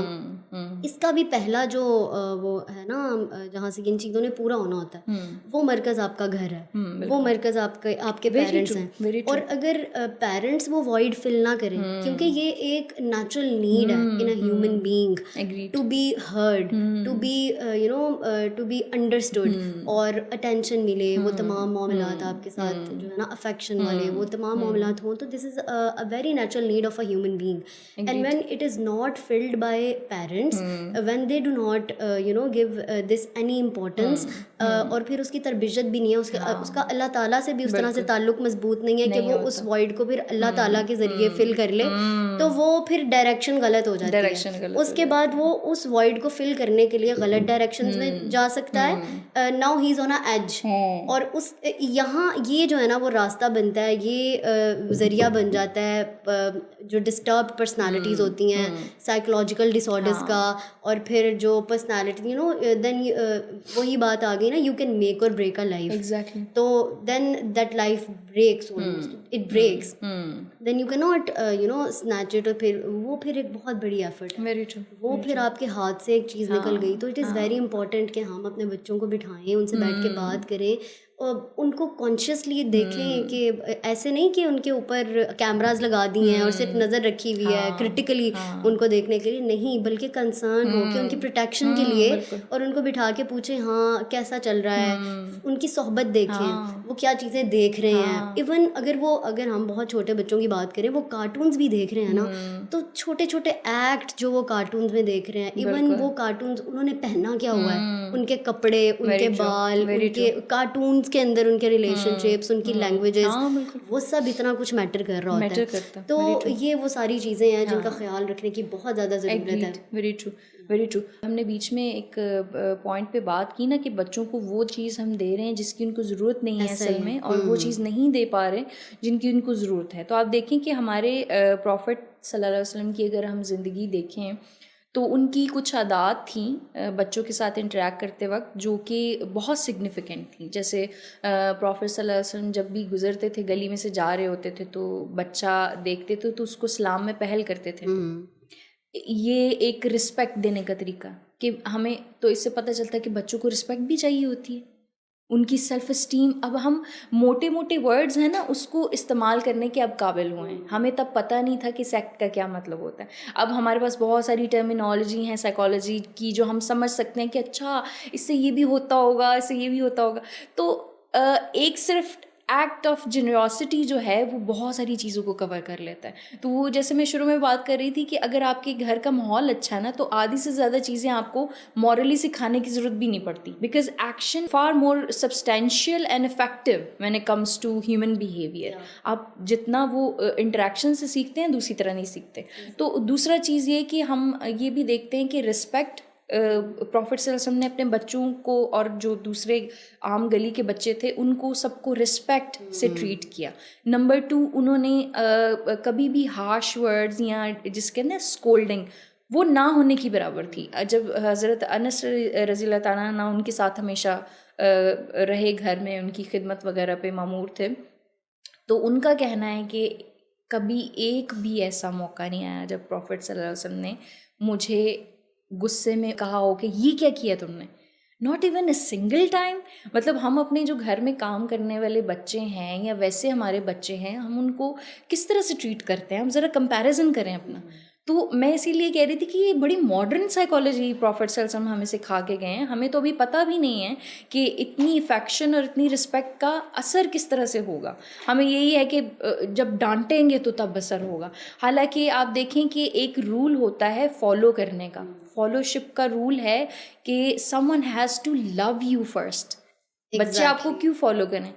इसका भी पहला जो वो है ना जहाँ से इन चीज़ों ने पूरा होना होता है, वो मरकज़ आपका घर है, वो मरकज़ आपके पेरेंट्स हैं। और अगर पेरेंट्स वो वॉइड फिल ना करें, क्योंकि ये एक नेचुरल नीड है in a human being to be heard, to be to be understood, और अटेंशन मिले, वो तमाम मामलात आपके साथ जो है ना अफेक्शन वाले वो तमाम मामलात हों। तो this is a very natural need of a human being, and when it is not filled by parents, when they do not give this any importance, और फिर उसकी तरबियत भी नहीं है, उसका अल्लाह ताला से भी उस तरह से ताल्लुक मजबूत नहीं है कि वो उस वॉइड को फिर अल्लाह ताला के ज़रिए फिल कर ले, तो वो फिर डायरेक्शन गलत हो जाती है। उसके बाद वो उस वॉइड को फिल करने के लिए गलत डायरेक्शंस में जा सकता है। Now he is on a edge, और उस यहाँ ये जो है ना वो रास्ता बनता है, ये ज़रिया बन जाता है जो डिस्टर्ब पर्सनालिटीज़ होती हैं, साइकोलॉजिकल डिसऑर्डर्स का, और फिर जो पर्सनालिटी देन वही बात आ गई ना, यू कैन मेक और ब्रेक अ लाइफ। एग्जैक्टली। तो then that life breaks, it breaks, then you can not snatch it, और फिर एक बहुत बड़ी एफर्ट है। Very true. वो फिर आपके हाथ से एक चीज़ निकल गई। तो इट इज़ वेरी इंपॉर्टेंट कि हम अपने बच्चों को बिठाएं, उनसे बैठ के बात करें, और उनको कॉन्शियसली देखें कि ऐसे नहीं कि उनके ऊपर कैमराज लगा दिए हैं और सिर्फ नज़र रखी हुई है क्रिटिकली उनको देखने के लिए, नहीं, बल्कि कंसर्न हो कि उनकी प्रोटेक्शन के लिए, और उनको बिठा के पूछें हाँ कैसा चल रहा है, उनकी सोहबत देखें, वो क्या चीज़ें देख रहे हैं। इवन अगर हम बहुत छोटे बच्चों की बात करें, वो कार्टून्स भी देख रहे हैं ना, तो छोटे छोटे एक्ट जो वो कार्टून्स में देख रहे हैं, इवन वो कार्टून्स उन्होंने पहना क्या हुआ है, उनके कपड़े, उनके बाल, उनके कार्टून्स के अंदर उनके रिलेशनशिप्स, उनकी लैंग्वेजेस, वो सब इतना कुछ मैटर कर रहा होता है। तो ये वो सारी चीज़ें हैं जिनका ख्याल रखने की बहुत ज़्यादा ज़रूरत है। Very true, very true. हमने बीच में एक पॉइंट पे बात की ना कि बच्चों को वो चीज़ हम दे रहे हैं जिसकी उनको ज़रूरत नहीं है असल में, और वो चीज़ नहीं दे पा रहे जिनकी उनको ज़रूरत है। तो आप देखें कि हमारे प्रॉफिट सल्लल्लाहु अलैहि वसल्लम की अगर हम ज़िंदगी देखें तो उनकी कुछ आदत थी बच्चों के साथ इंटरेक्ट करते वक्त जो कि बहुत सिग्निफिकेंट थी। जैसे प्रॉफिट सल्लल्लाहु अलैहि वसल्लम जब भी गुज़रते थे, गली में से जा रहे होते थे, तो बच्चा देखते थे तो उसको सलाम में पहल करते थे। ये एक रिस्पेक्ट देने का तरीका कि हमें तो इससे पता चलता है कि बच्चों को रिस्पेक्ट भी चाहिए होती है, उनकी सेल्फ इस्टीम। अब हम मोटे मोटे वर्ड्स हैं ना उसको इस्तेमाल करने के अब काबिल हुए हैं, हमें तब पता नहीं था कि सेक्ट का क्या मतलब होता है। अब हमारे पास बहुत सारी टर्मिनोलॉजी हैं साइकोलॉजी की जो हम समझ सकते हैं कि अच्छा इससे ये भी होता होगा, इससे ये भी होता होगा। तो एक सिर्फ एक्ट ऑफ जेनरॉसिटी जो है वो बहुत सारी चीज़ों को कवर कर लेता है। तो वो जैसे मैं शुरू में बात कर रही थी कि अगर आपके घर का माहौल अच्छा है ना, तो आधी से ज़्यादा चीज़ें आपको मॉरली सिखाने की ज़रूरत भी नहीं पड़ती, because action far more substantial and effective when it comes to human behaviour. आप जितना वो इंटरेक्शन से सीखते हैं, दूसरी तरह नहीं सीखते। तो दूसरा चीज़ ये कि हम ये भी देखते हैं कि रिस्पेक्ट प्रॉफिट सल्लल्लाहु अलैहि वसल्लम ने अपने बच्चों को और जो दूसरे आम गली के बच्चे थे उनको सबको रिस्पेक्ट से ट्रीट किया। नंबर 2, उन्होंने कभी भी हार्श वर्ड्स या जिसके अंदर स्कोल्डिंग वो ना होने की बराबर थी। जब हज़रत अनस रज़ी अल्लाह ताला अन्हु उनके साथ हमेशा रहे, घर में उनकी खिदमत वगैरह पे मामूर थे, तो उनका कहना है कि कभी एक भी ऐसा मौका नहीं आया जब प्रॉफिट सल्लल्लाहु अलैहि वसल्लम ने मुझे गुस्से में कहा हो कि ये क्या किया तुमने। Not even a single time. मतलब हम अपने जो घर में काम करने वाले बच्चे हैं या वैसे हमारे बच्चे हैं, हम उनको किस तरह से ट्रीट करते हैं, हम ज़रा कंपैरिजन करें अपना। तो मैं इसीलिए कह रही थी कि ये बड़ी मॉडर्न साइकोलॉजी प्रॉफिट सल्लल्लाहु अलैहि वसल्लम हमें सिखा के गए हैं। हमें तो अभी पता भी नहीं है कि इतनी इफेक्शन और इतनी रिस्पेक्ट का असर किस तरह से होगा। हमें यही है कि जब डांटेंगे तो तब असर होगा। हालांकि आप देखें कि एक रूल होता है फॉलो करने का, फॉलोशिप का रूल है कि someone has to love you first. बच्चे आपको क्यों फॉलो करें?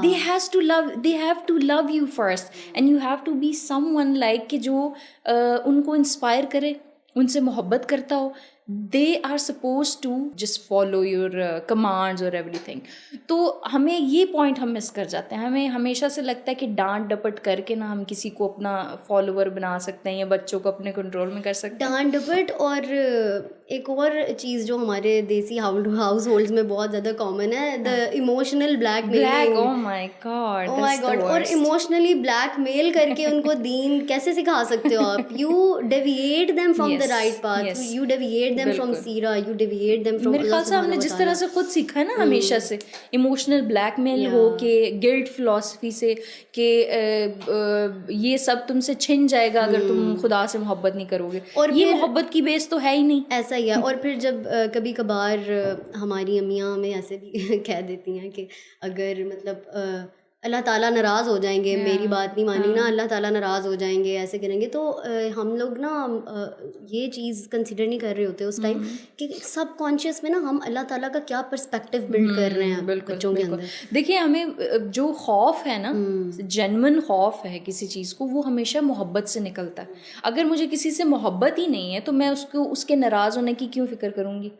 they have to love you first, and you have to be someone like कि जो उनको इंस्पायर करे, उनसे मोहब्बत करता हो। they are supposed to just follow your commands or everything। तो हमें ये पॉइंट हम मिस कर जाते हैं। हमें हमेशा से लगता है कि डांट डपट करके ना हम किसी को अपना फॉलोवर बना सकते हैं या बच्चों को अपने कंट्रोल में कर सकते हैं। डांट डपट और एक और चीज़ जो हमारे देसी हाउस होल्ड्स में बहुत ज़्यादा कॉमन है, the emotional blackmailing. Oh my God. और इमोशनली ब्लैकमेल करके उनको दीन कैसे सिखा सकते हो आप? You deviate them from the right path, you deviate them from Sira, you deviate them from. मेरे ख्याल से हमने जिस तरह से खुद सीखा है ना हमेशा से, इमोशनल ब्लैकमेल हो के गिल्ट फिलॉसफी से कि ये सब तुमसे छिन जाएगा अगर तुम खुदा से मोहब्बत नहीं करोगे, और ये मोहब्बत की बेस तो है ही नहीं। ऐसा ही है। और फिर जब कभी कभार हमारी अम्मियाँ हमें ऐसे भी कह देती हैं कि अगर मतलब अल्लाह ताला नाराज़ हो जाएंगे, मेरी बात नहीं मानी ना, अल्लाह ताला नाराज़ हो जाएंगे, ऐसे करेंगे। तो हम लोग ना ये चीज़ कंसिडर नहीं कर रहे होते उस टाइम कि सब कॉन्शियस में ना हम अल्लाह ताला का क्या पर्सपेक्टिव बिल्ड कर रहे हैं बच्चों के अंदर। देखिए, हमें जो खौफ है ना, जेन्युइन खौफ है किसी चीज़ को, वो हमेशा मोहब्बत से निकलता है। अगर मुझे किसी से मोहब्बत ही नहीं है तो मैं उसको उसके नाराज़ होने की क्यों फ़िक्र करूँगी?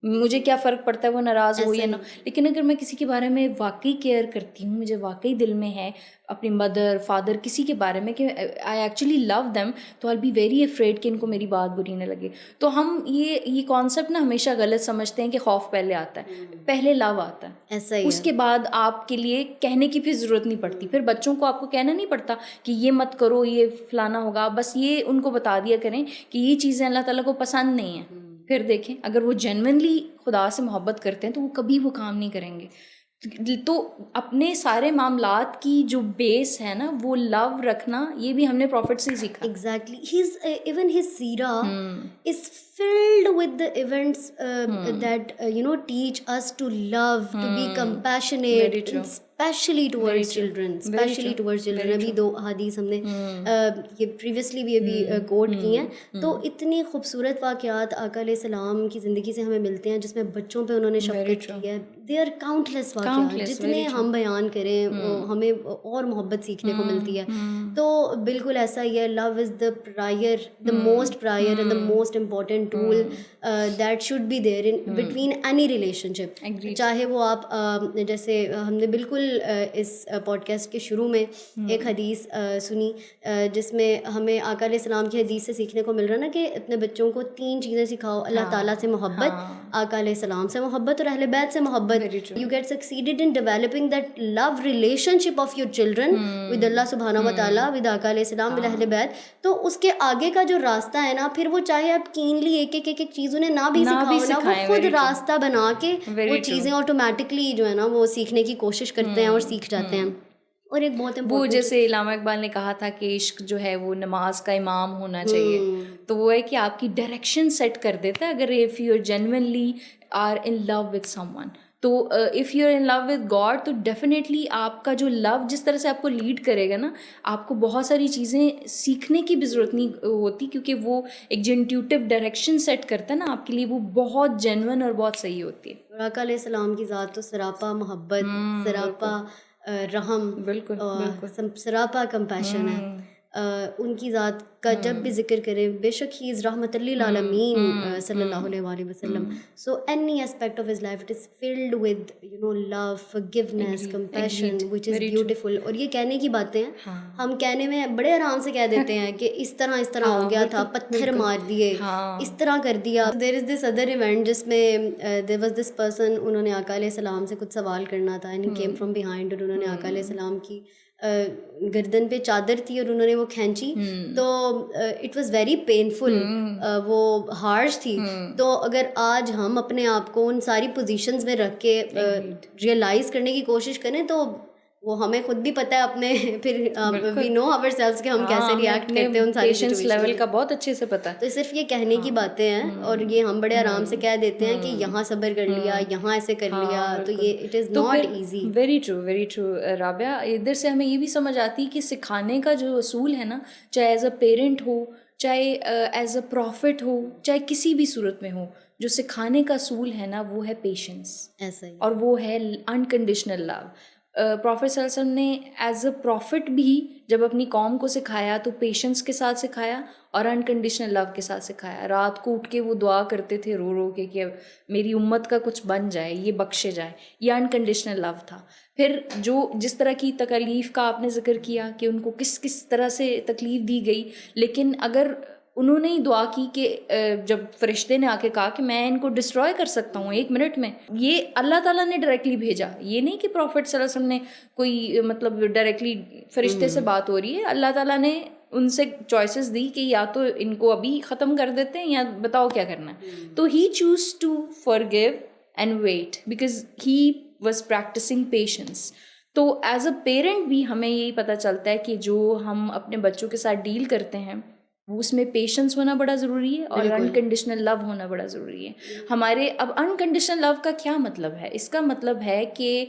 मुझे क्या फ़र्क पड़ता है वो नाराज़ हो या ना। लेकिन अगर मैं किसी के बारे में वाकई केयर करती हूँ, मुझे वाकई दिल में है अपनी मदर फादर किसी के बारे में कि आई एक्चुअली लव देम, तो आई बी वेरी अफ्रेड कि इनको मेरी बात बुरी ना लगे। तो हम ये कॉन्सेप्ट ना हमेशा गलत समझते हैं कि खौफ पहले आता है, पहले लव आता है। ऐसा ही उसके बाद आपके लिए कहने की फिर ज़रूरत नहीं पड़ती। फिर बच्चों को आपको कहना नहीं पड़ता कि ये मत करो, ये फलाना होगा। बस ये उनको बता दिया करें कि ये चीज़ें अल्लाह ताला को पसंद नहीं है। फिर देखें, अगर वो जेन्युइनली खुदा से मोहब्बत करते हैं तो वो कभी वो काम नहीं करेंगे। तो अपने सारे मामलात की जो बेस है ना, वो लव रखना, ये भी हमने प्रॉफिट से ही सीखा। Exactly. Even his Sira is filled with the events that teach us to love, to be compassionate, especially towards children, अभी 2 हदीस हमने ये प्रीवियसली भी अभी कोट की हैं। तो इतनी खूबसूरत वाक़यात आका अलैहिस्सलाम की ज़िंदगी से हमें मिलते हैं जिसमें बच्चों पे उन्होंने शफ़क़त की है। दे आर काउंटलेस वाक़यात, जितने हम बयान करें हमें और मोहब्बत सीखने को मिलती है। तो बिल्कुल ऐसा ही है, love is the prior, the most prior and the most important tool that should be there in between any relationship. चाहे वो आप जैसे हमने बिल्कुल इस पॉडकास्ट के शुरू में एक हदीस सुनी जिसमें हमें आका अलैहिस्सलाम की हदीस से सीखने को मिल रहा है ना कि अपने बच्चों को 3 चीज़ें सिखाओ, अल्लाह ताला से मोहब्बत, आका अलैहिस्सलाम से मोहब्बत और अहले बैत से मोहब्बत। You get succeeded in developing that love relationship of your children with Allah सुब्हानहू व तआला, विद आका अलैहिस्सलाम, विद अहले बैत। तो उसके आगे का जो रास्ता है ना, फिर वो चाहे आप कीनली एक चीज़ उन्हें ना भी सिखाओ ना, वो खुद रास्ता बना के वो चीज़ें ऑटोमेटिकली जो है ना वो सीखने की कोशिश करते हैं और सीख जाते हैं। और एक बहुत वो जैसे इलामा इकबाल ने कहा था कि इश्क जो है वो नमाज का इमाम होना चाहिए। तो वो है कि आपकी डायरेक्शन सेट कर देता है। अगर if you are genuinely are in love with someone, तो if you are in love with God तो डेफिनेटली आपका जो लव जिस तरह से आपको लीड करेगा ना, आपको बहुत सारी चीज़ें सीखने की भी ज़रूरत नहीं होती, क्योंकि वो एक जो इंट्यूटिव डायरेक्शन सेट करता है ना आपके लिए, वो बहुत जेन्युइन और बहुत सही होती है। और आका अलैहिस्सलाम की ज़ात तो सरापा मोहब्बत, सरापा रहम बिल्कुल और बिल्कुल। सरापा कंपैशन है। उनकी ज़ात का जब भी जिक्र करें, बेशक ही इज़ रहमतुल लिल आलमीन सल्लल्लाहु अलैहि वसल्लम, so any aspect of his life it is filled with love, forgiveness, compassion which is beautiful. और ये कहने की बातें हैं, हम कहने में बड़े आराम से कह देते हैं कि इस तरह हो गया था, पत्थर मार दिए, इस तरह कर दिया। There is this other event जिसमें देयर वाज दिस पर्सन, उन्होंने आका अलैहिस्सलाम से कुछ सवाल करना था and he came from behind, और उन्होंने आका अलैहिस्सलाम की गर्दन पे चादर थी और उन्होंने वो खींची, तो इट वाज वेरी पेनफुल, वो हार्श थी। तो अगर आज हम अपने आप को उन सारी पोजीशंस में रख के रियलाइज़ करने की कोशिश करें, तो वो हमें खुद भी पता है अपने फिर वी नो आवरसेल्व्स कि हम कैसे रिएक्ट करते हैं उन सारी पेशेंस सिचुएशन लेवल में। का बहुत अच्छे से पता है। तो सिर्फ ये कहने की बातें हैं और ये हम बड़े आराम से कह देते हैं कि यहाँ सब्र कर लिया, यहाँ ऐसे कर लिया, तो ये it is not easy. Very true Rabia. इधर से हमें ये भी समझ आती है कि सिखाने का जो असूल है ना, चाहे एज अ पेरेंट हो, चाहे एज अ प्रॉफिट हो, चाहे किसी भी सूरत में हो, जो सिखाने का असूल है ना वो है पेशेंस, ऐसा ही और वो है अनकंडीशनल लव। प्रॉफिट सल्लल्लाहु अलैहि वसल्लम ने एज अ प्रॉफिट भी जब अपनी कौम को सिखाया तो पेशेंस के साथ सिखाया और अनकंडीशनल लव के साथ सिखाया। रात को उठ के वो दुआ करते थे रो रो के कि अब मेरी उम्मत का कुछ बन जाए, ये बख्शे जाए। ये अनकंडीशनल लव था। फिर जो जिस तरह की तकलीफ़ का आपने जिक्र किया कि उनको किस किस तरह से तकलीफ़ दी गई, लेकिन अगर उन्होंने ही दुआ की कि जब फरिश्ते ने आके कहा कि मैं इनको डिस्ट्रॉय कर सकता हूँ 1 मिनट में, ये अल्लाह ताला ने डायरेक्टली भेजा, ये नहीं कि प्रॉफिट सल्लल्लाहु अलैहि वसल्लम ने कोई मतलब डायरेक्टली फरिश्ते से बात हो रही है। अल्लाह ताला ने उनसे चॉइसेस दी कि या तो इनको अभी ख़त्म कर देते हैं या बताओ क्या करना है। तो he choose to forgive and wait because he was practising patience. तो एज अ पेरेंट भी हमें यही पता चलता है कि जो हम अपने बच्चों के साथ डील करते हैं वो उसमें पेशेंस होना बड़ा ज़रूरी है और अनकंडीशनल लव होना बड़ा ज़रूरी है हमारे। अब अनकंडीशनल लव का क्या मतलब है? इसका मतलब है कि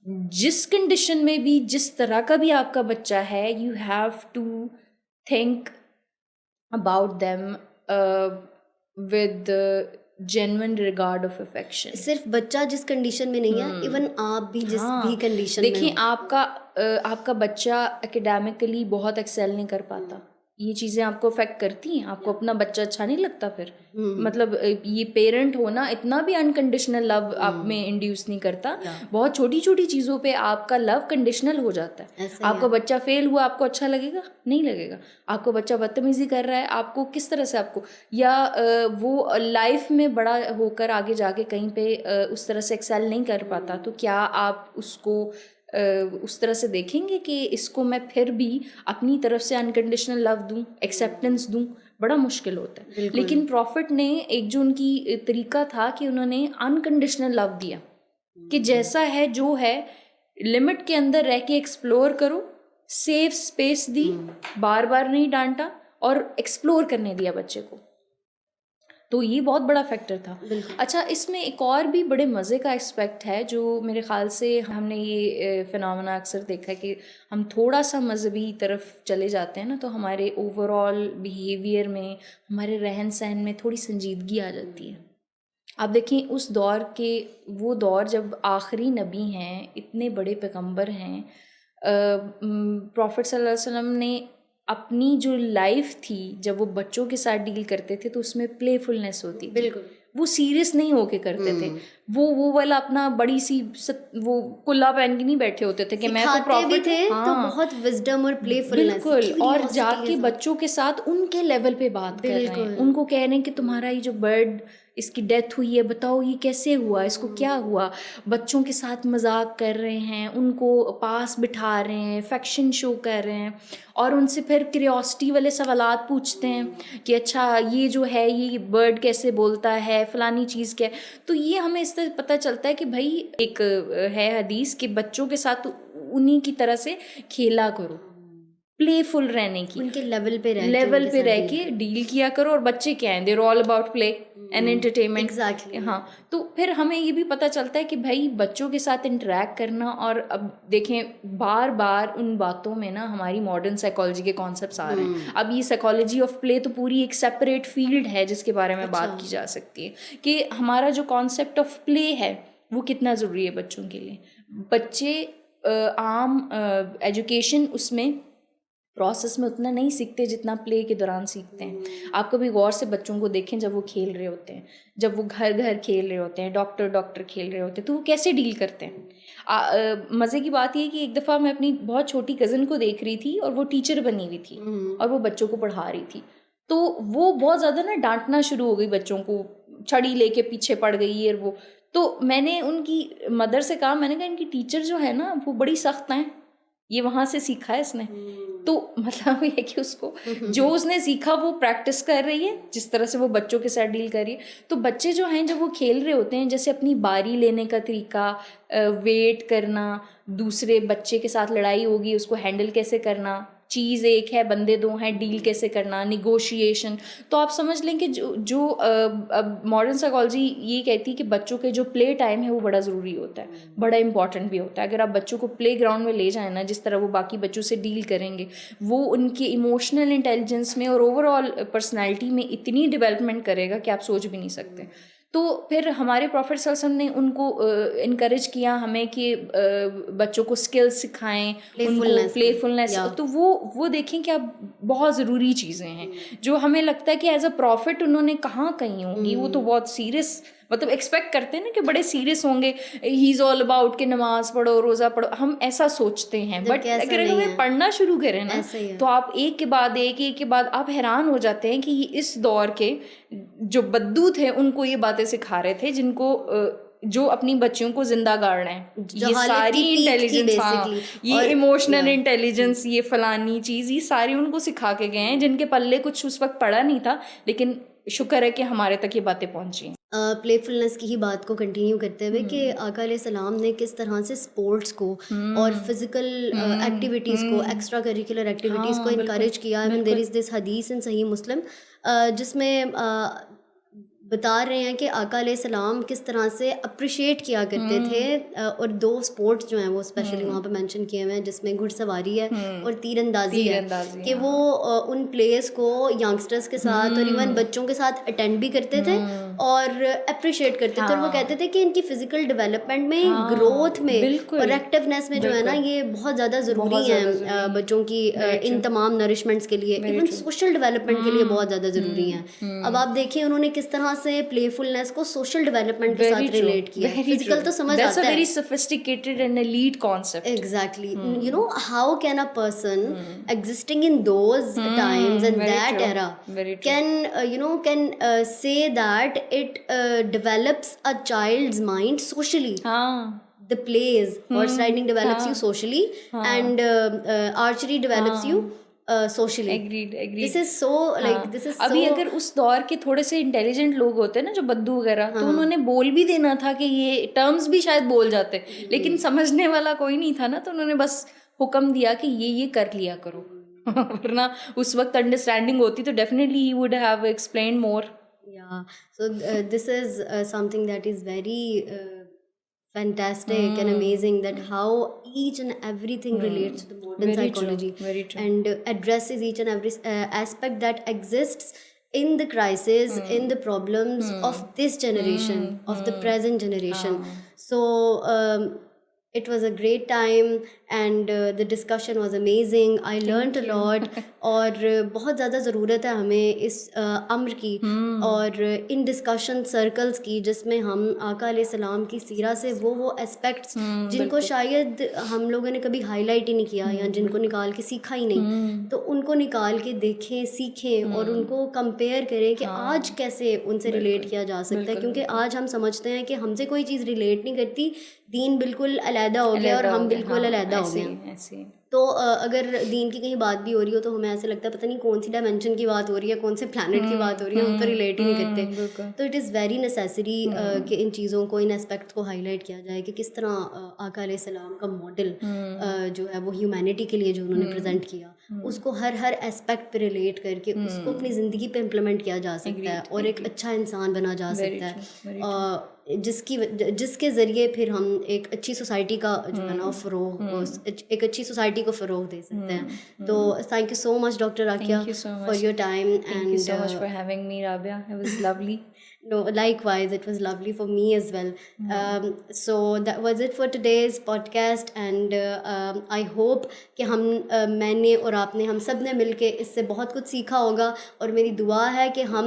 जिस कंडीशन में भी, जिस तरह का भी आपका बच्चा है, you have to think about them with genuine regard of affection. सिर्फ बच्चा जिस कंडीशन में नहीं है, इवन आप भी जिस भी कंडीशन में देखिए, हो। आपका बच्चा एकेडमिकली बहुत एक्सेल नहीं कर पाता, ये चीज़ें आपको अफेक्ट करती हैं, आपको अपना बच्चा अच्छा नहीं लगता फिर। मतलब ये पेरेंट होना इतना भी अनकंडीशनल लव आप में इंड्यूस नहीं करता। बहुत छोटी छोटी चीज़ों पे आपका लव कंडीशनल हो जाता है। आपका बच्चा फेल हुआ, आपको अच्छा लगेगा? नहीं लगेगा। आपको बच्चा बदतमीजी कर रहा है, आपको किस तरह से आपको, या वो लाइफ में बड़ा होकर आगे जाके कहीं पे उस तरह से एक्सेल नहीं कर पाता, तो क्या आप उसको उस तरह से देखेंगे कि इसको मैं फिर भी अपनी तरफ से अनकंडीशनल लव दूं, एक्सेप्टेंस दूं? बड़ा मुश्किल होता है। लेकिन प्रॉफिट ने एक जो उनकी तरीका था कि उन्होंने अनकंडीशनल लव दिया कि जैसा है जो है लिमिट के अंदर रह के एक्सप्लोर करो, सेफ स्पेस दी, बार बार नहीं डांटा और एक्सप्लोर करने दिया बच्चे को। तो ये बहुत बड़ा फैक्टर था। अच्छा, इसमें एक और भी बड़े मज़े का एस्पेक्ट है जो मेरे ख़्याल से हमने ये फिनोमेना अक्सर देखा है कि हम थोड़ा सा मजहबी तरफ चले जाते हैं ना, तो हमारे ओवरऑल बिहेवियर में, हमारे रहन सहन में थोड़ी संजीदगी आ जाती है। आप देखें उस दौर के, वो दौर जब आखिरी नबी हैं, इतने बड़े पैगंबर हैं, प्रॉफिट सल्लल्लाहु अलैहि वसल्लम ने अपनी जो लाइफ थी जब वो बच्चों के साथ डील करते थे तो उसमें प्लेफुलनेस होती थी। बिल्कुल, वो सीरियस नहीं होके करते थे। वो वाला अपना बड़ी सी वो कुल्ला पहन के नहीं बैठे होते थे कि मैं तो प्रॉफिट थे। तो बहुत विजडम और प्लेफुलनेस, बिल्कुल, और जाके बच्चों के साथ उनके लेवल पे बात कर रहे हैं, उनको कह रहे हैं कि तुम्हारा ये जो बर्ड, इसकी डेथ हुई है, बताओ ये कैसे हुआ, इसको क्या हुआ। बच्चों के साथ मजाक कर रहे हैं, उनको पास बिठा रहे हैं, अफेक्शन शो कर रहे हैं और उनसे फिर क्यूरियोसिटी वाले सवालात पूछते हैं कि अच्छा ये जो है ये बर्ड कैसे बोलता है, फलानी चीज़ क्या है। तो ये हमें इस तरह पता चलता है कि भाई एक है हदीस कि बच्चों के साथ उन्हीं की तरह से खेला करो। प्लेफुल रहने की, उनके लेवल पे रह के डील किया करो। और बच्चे क्या हैं, they're all about play and entertainment. Exactly. हाँ, तो फिर हमें ये भी पता चलता है कि भाई बच्चों के साथ इंटरेक्ट करना, और अब देखें बार बार उन बातों में ना हमारी मॉडर्न साइकोलॉजी के कॉन्सेप्ट्स आ रहे हैं। अब ये साइकोलॉजी ऑफ प्ले तो पूरी एक सेपरेट फील्ड है जिसके बारे में बात की जा सकती है कि हमारा जो कॉन्सेप्ट ऑफ प्ले है वो कितना ज़रूरी है बच्चों के लिए। बच्चे आम एजुकेशन उसमें प्रोसेस में उतना नहीं सीखते जितना प्ले के दौरान सीखते हैं। आप कभी गौर से बच्चों को देखें जब वो खेल रहे होते हैं, जब वो घर घर खेल रहे होते हैं, डॉक्टर खेल रहे होते हैं, तो वो कैसे डील करते हैं। मज़े की बात ये है कि एक दफ़ा मैं अपनी बहुत छोटी कज़न को देख रही थी और वो टीचर बनी हुई थी और वो बच्चों को पढ़ा रही थी। तो वो बहुत ज़्यादा ना डांटना शुरू हो गई बच्चों को, छड़ी लेके पीछे पड़ गई और वो। तो मैंने उनकी मदर से कहा, मैंने कहा इनकी टीचर जो है ना वो बड़ी सख्त हैं, ये वहाँ से सीखा है इसने। तो मतलब ये है कि उसको जो उसने सीखा वो प्रैक्टिस कर रही है, जिस तरह से वो बच्चों के साथ डील कर रही है। तो बच्चे जो हैं जब वो खेल रहे होते हैं, जैसे अपनी बारी लेने का तरीका, वेट करना, दूसरे बच्चे के साथ लड़ाई होगी उसको हैंडल कैसे करना, चीज़ एक है बंदे दो हैं, डील कैसे करना, निगोशिएशन। तो आप समझ लें कि जो अब मॉडर्न साइकोलॉजी ये कहती है कि बच्चों के जो प्ले टाइम है वो बड़ा ज़रूरी होता है, बड़ा इंपॉर्टेंट भी होता है। अगर आप बच्चों को प्ले ग्राउंड में ले जाएं ना, जिस तरह वो बाकी बच्चों से डील करेंगे, वो उनके इमोशनल इंटेलिजेंस में और ओवरऑल पर्सनैलिटी में इतनी डेवलपमेंट करेगा कि आप सोच भी नहीं सकते। तो फिर हमारे प्रॉफेट सल्लल्लाहु अलैहि वसल्लम ने उनको इनकरेज किया हमें कि बच्चों को स्किल्स सिखाएं, उनको प्लेफुलनेस। तो वो देखें कि अब बहुत ज़रूरी चीज़ें हैं जो हमें लगता है कि एज अ प्रॉफिट उन्होंने कहाँ कही होंगी। वो तो बहुत सीरियस, मतलब एक्सपेक्ट करते हैं ना कि बड़े सीरियस होंगे, ही इज़ ऑल अबाउट कि नमाज पढ़ो, रोज़ा पढ़ो, हम ऐसा सोचते हैं। बट अगर हमें पढ़ना शुरू करें ना तो आप एक के बाद आप हैरान हो जाते हैं कि इस दौर के जो बद्दू थे उनको ये बातें सिखा रहे थे, जिनको जो अपनी बच्चियों को जिंदा गाड़ रहे हैं। ये सारी इंटेलिजेंस, हाँ, ये इमोशनल इंटेलिजेंस, ये फलानी चीज़, ये सारी उनको सिखा के गए हैं, जिनके पल्ले कुछ उस वक्त पड़ा नहीं था, लेकिन शुक्र है कि हमारे तक ये बातें पहुंची हैं। प्लेफुलनेस की ही बात को कंटिन्यू करते हुए कि आका अलैहिस्सलाम ने किस तरह से स्पोर्ट्स को और फिजिकल एक्टिविटीज़ को, एक्स्ट्रा करिकुलर एक्टिविटीज़ को इनकरेज किया। I mean there is this हदीस इन सही मुस्लिम जिसमें बता रहे हैं कि आका अलैहिस्सलाम किस तरह से अप्रिशिएट किया करते थे। और दो स्पोर्ट्स जो हैं वो स्पेशली वहाँ पे मेंशन किए हुए हैं, जिसमें घुड़सवारी है और तीरंदाजी है, कि वो उन प्लेयर्स को यंगस्टर्स के साथ और इवन बच्चों के साथ अटेंड भी करते थे और अप्रिशिएट करते थे। और वो कहते थे कि इनकी फिजिकल डेवलपमेंट में, ग्रोथ में और एक्टिवनेस में जो है ना, ये बहुत ज़्यादा ज़रूरी है बच्चों की इन तमाम नरिशमेंट्स के लिए, इवन सोशल डेवलपमेंट के लिए बहुत ज़्यादा ज़रूरी हैं। अब आप देखिए उन्होंने किस तरह से प्लेफुलनेस को सोशल डेवलपमेंट के साथ रिलेट किया। फिजिकल तो समझ आता है, that's a very sophisticated and elite concept. Exactly. You know, how can a person existing in those times and that era can say that it develops a child's mind socially? The plays, horse riding develops you socially, and archery develops you socially. Agreed. This is so this is अभी अगर उस दौर के थोड़े से intelligent लोग होते हैं ना, जो बद्दू वगैरह, तो उन्होंने बोल भी देना था कि ये टर्म्स भी शायद बोल जाते, लेकिन समझने वाला कोई नहीं था ना, तो उन्होंने बस हुक्म दिया कि ये कर लिया करो। वरना उस वक्त अंडरस्टैंडिंग होती तो definitely he would have explained more. Yeah, so this is something that is very fantastic and amazing, that how each and everything relates to the modern psychology and addresses each and every aspect that exists in the crisis, in the problems of this generation, of the present generation. So it was a great time and the discussion was amazing. I learned a lot. और बहुत ज़्यादा ज़रूरत है हमें इस अम्र की और in discussion circles की, जिसमें हम आका अलैहिस्सलाम की सीरा से वो एस्पेक्ट्स जिनको शायद हम लोगों ने कभी हाईलाइट ही नहीं किया या जिनको निकाल के सीखा ही नहीं, तो उनको निकाल के देखें, सीखें और उनको कंपेयर करें कि आज कैसे उनसे रिलेट किया जा सकता है। क्योंकि आज हम समझते हैं कि हमसे कोई चीज़ रिलेट नहीं करती, दीन बिल्कुल अलहदा हो गया और हम बिल्कुल अलहदा हो गए। तो अगर दीन की कहीं बात भी हो रही हो तो हमें ऐसे लगता है पता नहीं कौन सी डायमेंशन की बात हो रही है, कौन से प्लानट की बात हो रही है, हम तो रिलेट ही नहीं करते। तो इट इज़ वेरी नेसेसरी कि इन चीज़ों को, इन एस्पेक्ट को हाईलाइट किया जाए कि किस तरह आका अलैहिस्सलाम का मॉडल जो है वो ह्यूमैनिटी के लिए जो उन्होंने प्रेजेंट किया, उसको हर एस्पेक्ट पे रिलेट करके उसको अपनी ज़िंदगी पे इम्प्लीमेंट किया जा सकता है और एक अच्छा इंसान बना जा सकता है, जिसके ज़रिए फिर हम एक अच्छी सोसाइटी का जो है ना फ़रोग़, एक अच्छी सोसाइटी को फ़रोग़ दे सकते हैं। तो thank you so much doctor Aqiya for your time Thank you so much for having me, Rabia. It was lovely. No, likewise, it was lovely for me as well. So that was it for today's podcast, and I hope कि मैंने और आपने, हम सब ने मिलके इससे बहुत कुछ सीखा होगा, और मेरी दुआ है कि हम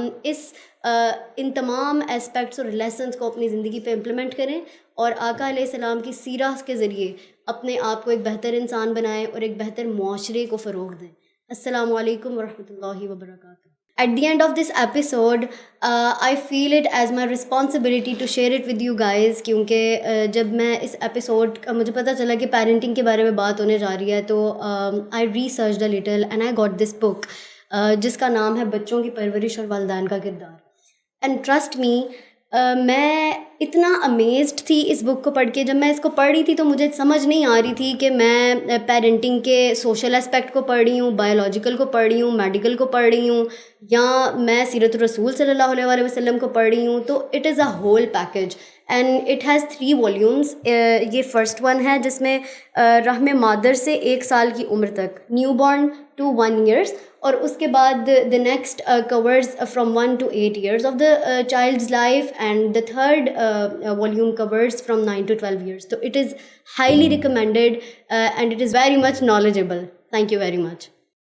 इन तमाम एस्पेक्ट्स और लेसन्स को अपनी ज़िंदगी पे इम्प्लीमेंट करें और आका अलैहिस्सलाम की सीरत के ज़रिए अपने आप को एक बेहतर इंसान बनाएं और एक बेहतर मुआशरे को फ़रोग़ दें। अस्सलामु अलैकुम वरहमतुल्लाहि वबरकातुहू। At the end of this episode, I feel it as my responsibility to share it with you guys, क्योंकि जब मैं इस एपिसोड का मुझे पता चला कि पेरेंटिंग के बारे में बात होने जा रही है, तो I researched a little and I got this book जिसका नाम है बच्चों की परवरिश और वालिदैन का किरदार। एंड ट्रस्ट मी, मैं इतना अमेज्ड थी इस बुक को पढ़ के। जब मैं इसको पढ़ रही थी तो मुझे समझ नहीं आ रही थी कि मैं पेरेंटिंग के सोशल एस्पेक्ट को पढ़ रही हूँ, बायोलॉजिकल को पढ़ रही हूँ, मेडिकल को पढ़ रही हूँ, या मैं सीरत रसूल सल्लल्लाहु अलैहि वसल्लम को पढ़ रही हूँ। तो it is a whole package and it has 3 volumes. ये फर्स्ट वन है जिसमें रहम मादर से 1 साल की उम्र तक, न्यू बॉर्न टू 1 years, और उसके बाद the next covers from 1 to 8 years of the child's life, and the third volume covers from 9 to 12 years. तो it is highly recommended and it is very much knowledgeable. Thank you very much.